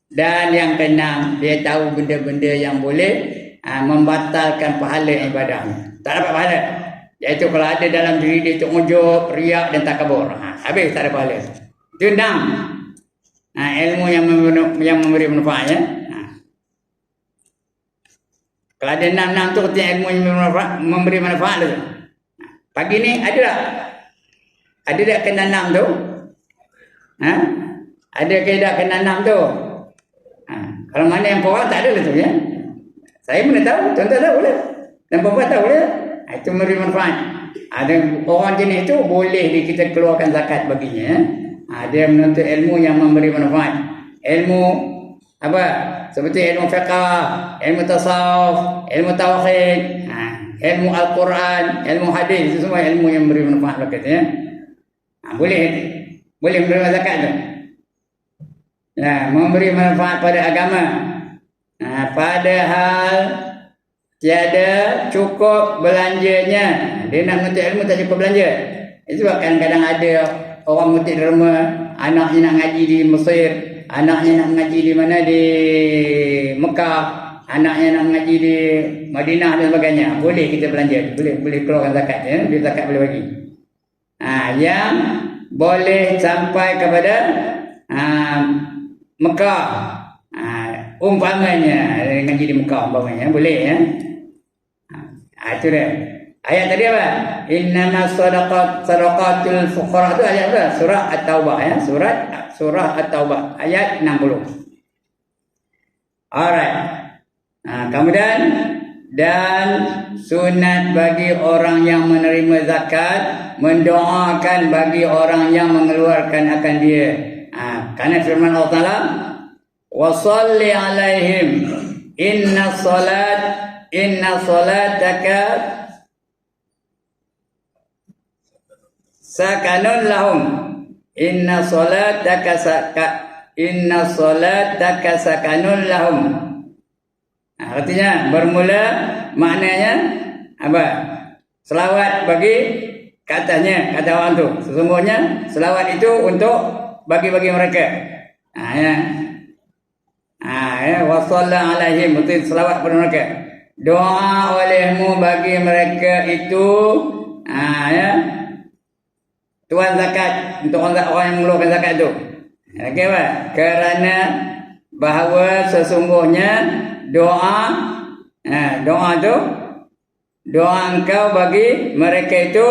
Dan yang keenam, dia tahu benda-benda yang boleh membatalkan pahala ibadah. Tak dapat pahala. Iaitu kalau ada dalam diri dia tu ujub, riak dan takabur. Habis tak ada pahala. Itu 6. Ilmu yang memberi manfaat ya. Kalau ada 6 tu ketika ilmu yang memberi manfaat tu. Pagi ni ada tak? Ada tak kena 6 tu? Ada ke tak kena 6 tu? Kalau mana yang perempuan tak ada lah tu ya. Saya pun tahu, tuan-tuan tahu lah. Dan perempuan tahu lah. Itu memberi manfaat. Ada orang jenis itu boleh kita keluarkan zakat baginya ya. Dia menuntut ilmu yang memberi manfaat. Ilmu apa? Seperti ilmu fiqh, ilmu tasawuf, ilmu tauhid, ilmu Al-Quran, ilmu hadis, itu semua ilmu yang memberi manfaat bagi ya. Boleh menerima zakat tu. Memberi manfaat pada agama. Padahal tiada cukup belanjanya. Dia nak menuntut ilmu tak cukup belanja. Itu sebab kadang-kadang ada orang murid derma, anaknya nak ngaji di Mesir, anaknya nak ngaji di mana, di Mekah, anaknya nak ngaji di Madinah dan sebagainya. Boleh kita belanja, boleh keluarkan zakat ya, dia zakat boleh bagi. Yang boleh sampai kepada Mekah, umpamanya ngaji di Mekah umpamanya boleh ya. Itu dia. Ayat tadi apa? Innamas sadaqatul fuqara itu ayat apa? Surah At-Taubah ya. Surah At-Taubah ayat 60. Alright. Kemudian dan sunat bagi orang yang menerima zakat mendoakan bagi orang yang mengeluarkan akan dia. Karena firman Allah Taala, "Wa shalli 'alaihim inna salataka sakanun lahum inna salataka sakanun lahum." Artinya bermula maknanya apa? Selawat bagi katanya kata orang tu. Sesungguhnya selawat itu untuk bagi mereka. Ya. Ya, wa sallallahu alaihim, betul selawat kepada mereka. Doa olehmu bagi mereka itu ya. Tuan zakat untuk orang yang mengeluarkan zakat tu. Okey apa? Kerana bahawa sesungguhnya doa tu, doa engkau bagi mereka itu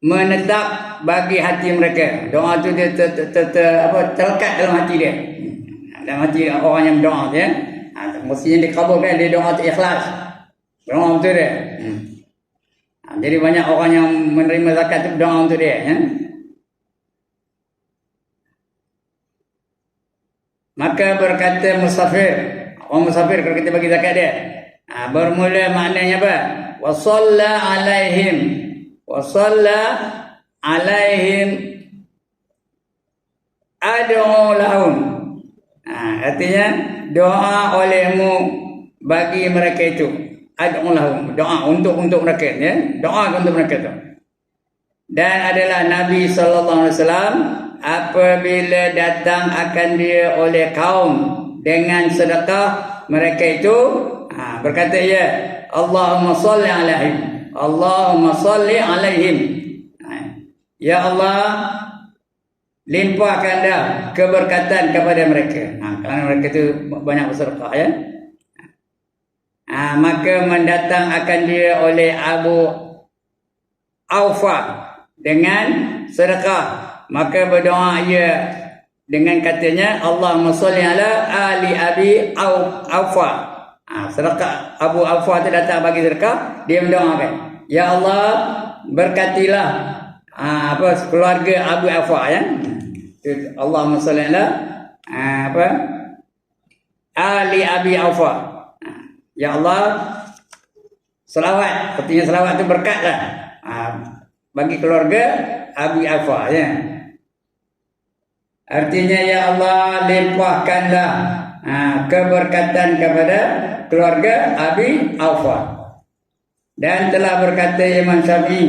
menetap bagi hati mereka. Doa tu dia terlekat dalam hati dia. Dalam hati orang yang berdoa tu ya. Mestinya dikabulkan dia doa tu ikhlas. Doa betul dia. Jadi banyak orang yang menerima zakat tu berdoa untuk dia ya. Maka berkata musafir, orang musafir kalau kita bagi zakat dia, bermula maknanya apa? Wa shalla alaihim ad'u lahum. Artinya doa olehmu bagi mereka itu. Ad'u lahum, doa untuk mereka ya. Doa untuk mereka itu. Dan adalah Nabi sallallahu alaihi wasallam apabila datang akan dia oleh kaum dengan sedekah mereka itu berkata ya Allahumma salli alaihim, Allahumma salli alaihim. Ya Allah, limpahkan dah keberkatan kepada mereka. Kerana mereka itu banyak bersedekah ya. Maka mendatang akan dia oleh Abu Aufa dengan sedekah. Maka berdoa ia dengan katanya Allahumma salli ala ali abi Aufa. Sedekah Abu Aufa itu datang bagi sedekah, dia mendoakan, ya Allah berkatilah keluarga Abu Aufa ya. Allahumma salli ala ali abi Aufa. Ya Allah, selawat, artinya selawat itu berkatlah bagi keluarga Abi Aufa ya. Artinya ya Allah, limpahkanlah keberkatan kepada keluarga Abi Aufa. Dan telah berkata Imam Syafi'i,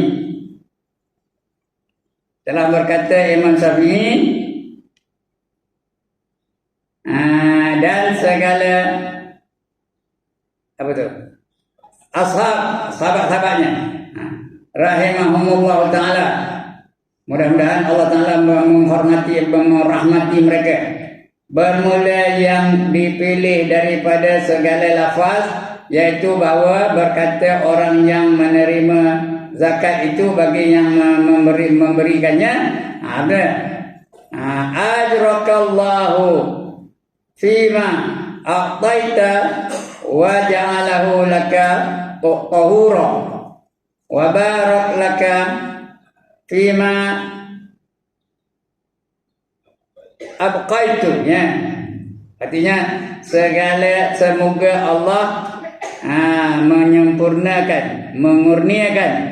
dan segala sahabat-sahabatnya rahimahumullah ta'ala, mudah-mudahan Allah Ta'ala menghormati, merahmati mereka. Bermula yang dipilih daripada segala lafaz, yaitu bahawa berkata orang yang menerima zakat itu bagi yang memberikannya ada ajrakallahu fima a'taita wa ja'alahu laka tahura wa barak laka fima abqaitu ya. Artinya semoga Allah mengurniakan,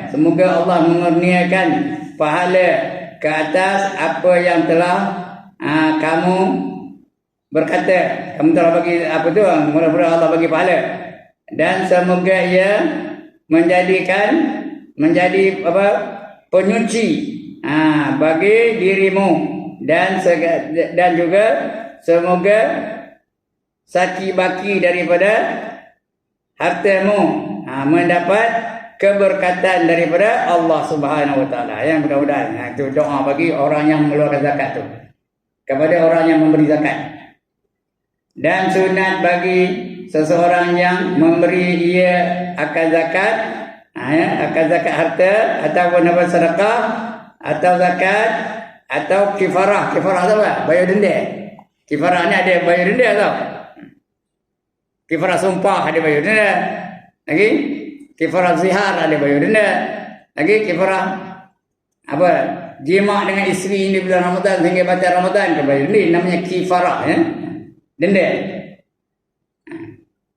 semoga Allah mengurniakan pahala ke atas apa yang telah kamu berkata, kamu telah bagi mudah-mudahan Allah bagi pahala, dan semoga ia menjadi penyuci bagi dirimu, dan juga semoga saki baki daripada hartamu mendapat keberkatan daripada Allah Subhanahu wa taala. Yang mudah-mudahan itu doa bagi orang yang mengeluarkan zakat tu, kepada orang yang memberi zakat. Dan sunat bagi seseorang yang memberi ia akan zakat, akan zakat harta ataupun sedekah atau zakat atau kifarah. Kifarah tu apa? Bayar denda. Kifarah ni ada bayar denda tau. Kifarah sumpah ada bayar denda. Lagi kifarah zihar ada bayar denda. Lagi kifarah jima dengan isteri di bulan Ramadan sehingga batal Ramadan ke bayar denda, namanya kifarah ya. Denda.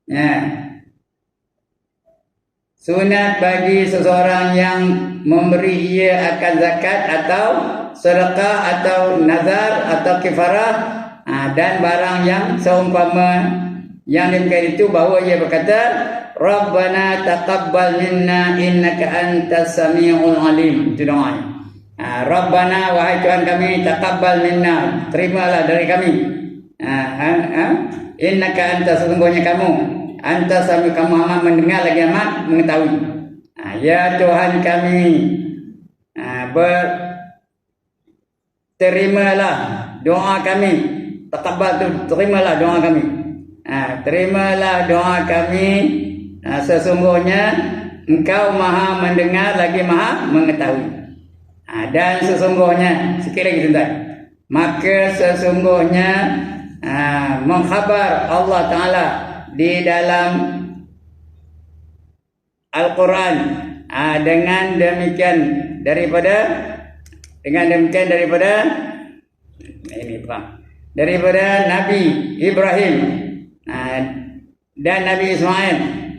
Ya. Sunat bagi seseorang yang memberi ia akan zakat atau sedekah atau nazar atau kifarah dan barang yang seumpama yang demikian itu, bahawa ia berkata Rabbana taqabbal minna innaka antas samiul alim. Itu doanya. Rabbana, wahai Tuhan kami, taqabbal minna, terimalah dari kami. Innaka anta, sesungguhnya kamu, anta sami, kamu amat mendengar lagi amat mengetahui. Ya Tuhan kami, terimalah doa kami. Taqabbal tu, terimalah doa kami. Terimalah doa kami. Sesungguhnya Engkau maha mendengar lagi maha mengetahui. Dan sesungguhnya, sikit lagi tuan-tuan, maka sesungguhnya mengkhabar Allah Ta'ala di dalam Al-Quran dengan demikian daripada Nabi Ibrahim dan Nabi Ismail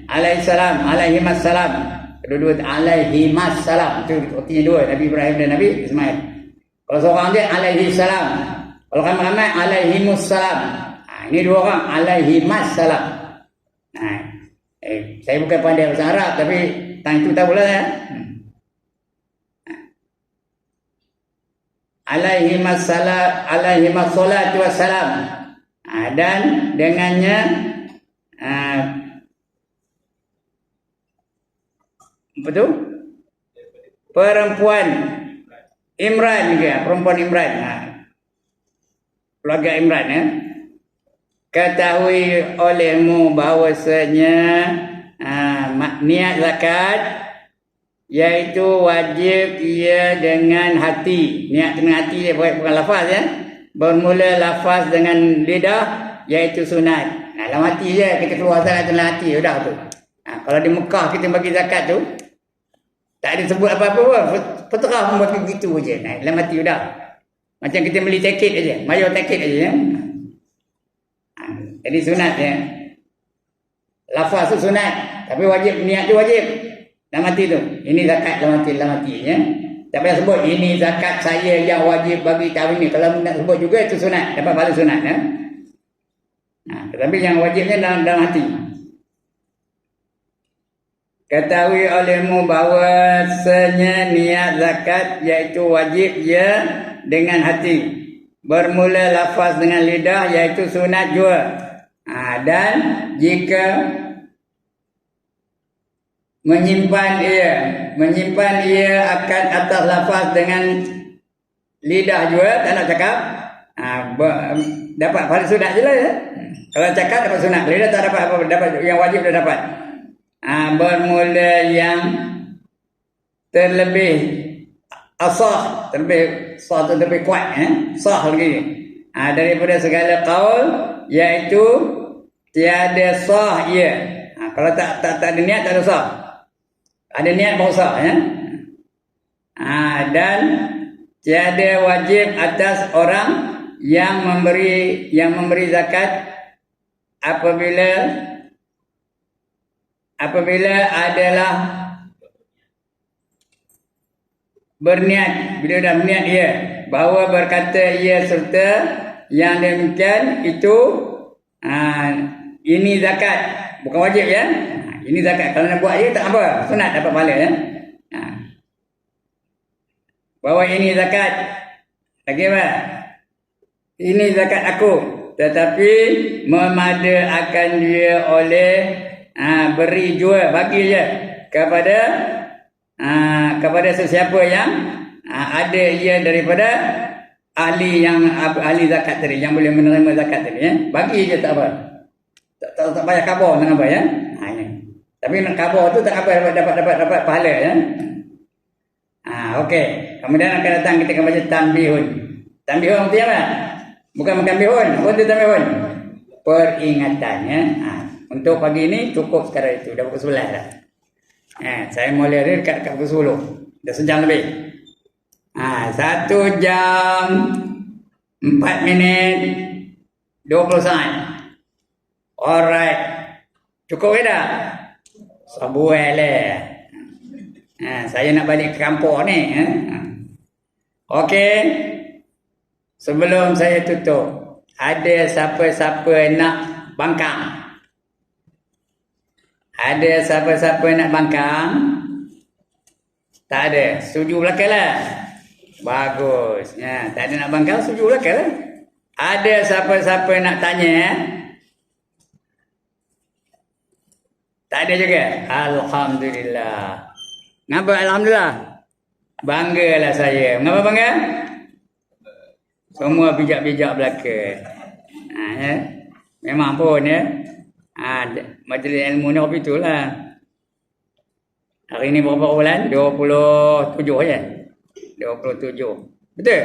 alaihimassalam. Kedua-dua alaihimassalam, itu artinya dua, Nabi Ibrahim dan Nabi Ismail. Kalau seorang dia alaihissalam, kalau ramai-ramai alaihimussalam. Ini dua orang alaihimassalam. Saya bukan pandai bahasa Arab, tapi tang itu tahu lah ya. Alaihimassalatu wassalam. Dan dengannya betul? Perempuan Imran juga, perempuan Imran. Keluarga Imran ya. Ketahui olehmu bahawasanya niat zakat iaitu wajib ia dengan hati. Niat dengan hati dia, bukan lafaz ya. Bermula lafaz dengan lidah iaitu sunat. Dalam hati je kita keluar zakat dalam hati, sudah tu. Kalau di Mekah kita bagi zakat tu tak ada sebut apa-apa pun, peterah pun bagi begitu je. Dalam hati sudah. Macam kita beli tiket aja, bayar tiket aja ya. Jadi sunat ya. Lafaz tu sunat, tapi wajib, niat tu wajib. Dalam hati tu. Ini zakat dalam hati ya. Tak payah sebut ini zakat saya yang wajib bagi tahun ini. Kalau nak sebut juga itu sunat, dapat pahala sunat ya. Tetapi yang wajibnya dalam hati. Ketahui olehmu bahawasanya niat zakat iaitu wajib ia dengan hati. Bermula lafaz dengan lidah iaitu sunat juga. Dan jika menyimpan ia akan atas lafaz dengan lidah juga, tak nak cakap, dapat pahala sunat je lah ya. Kalau cakap dapat sunat, lidah tak dapat apa, dapat yang wajib dah dapat. Bermula yang terlebih asah, terlebih kuat sah lagi daripada segala qaul, iaitu tiada sah ia. Kalau tak ada niat tak ada sah. Ada niat baru sah ya. Dan tiada wajib atas orang yang memberi zakat apabila adalah berniat, bila dah berniat ia, bahawa berkata ia serta yang demikian itu ini zakat, bukan wajib ya. Ini zakat, kalau nak buat ia tak apa, sunat dapat pahala ya. Bahawa ini zakat, lagi apa? Ini zakat aku, tetapi memada akan dia oleh beri jua, bagi je kepada sesiapa yang ada ia daripada ahli zakat tadi, yang boleh menerima zakat tadi ya. Bagi je, tak apa. Tak payah khabar dengan apa ya. Tapi nak khabar tu tak apa, dapat pahala ya. Okey. Kemudian akan datang kita akan baca tanbihun. Tanbihun arti apa? Bukan bihun. Apa tu tanbihun? Peringatan ya. Untuk pagi ini cukup sekarang itu. Dah pukul 11 dah. Saya mula dia dekat pukul 10. Dah sejam lebih. 1 jam 4 minit 20 saat. Alright. Cukup ke dah? Sabuai lah. Saya nak balik ke kampung ni. Okey. Sebelum saya tutup, ada siapa-siapa nak bangkang? Ada siapa-siapa nak bangkang? Tak ada. Setuju belakang lah. Bagus. Ya, tak ada nak bangkang, setuju lah kan? Ada siapa-siapa nak tanya? Tak ada juga? Alhamdulillah. Ngapa Alhamdulillah? Banggalah saya. Ngapa bangga? Semua bijak-bijak belaka. Ya. Memang pun ya. Majlis ilmu ni apa itulah. Hari ni berapa bulan? 27 ya? 27. Betul?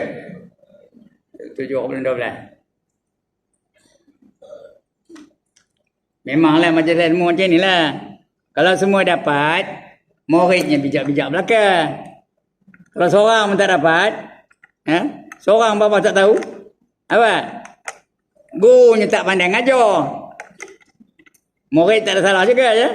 7 bulan 12. Memanglah majlis ilmu macam ni lah. Kalau semua dapat, muridnya bijak-bijak belaka. Kalau seorang pun tak dapat, seorang bapa tak tahu, apa? Gurunya tak pandai ngajar. Murid tak ada salah juga ya.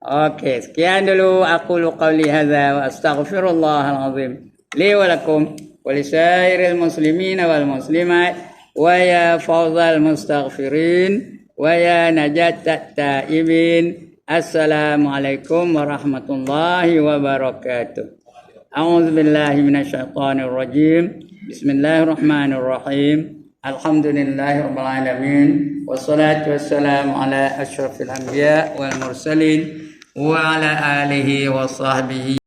Okey, sekian dulu aku qauli hadza wa astaghfirullahal azim li wa lakum wa lisairil muslimin wal muslimat wa ya fawzal mustaghfirin wa ya najat taibin. Assalamualaikum warahmatullahi wabarakatuh. A'udzu billahi minasyaitonir rajim. Bismillahirrahmanirrahim. Alhamdulillahirabbil alamin. Wassalatu wassalamu ala asyrafil anbiya wal mursalin wa ala alihi wa sahbihi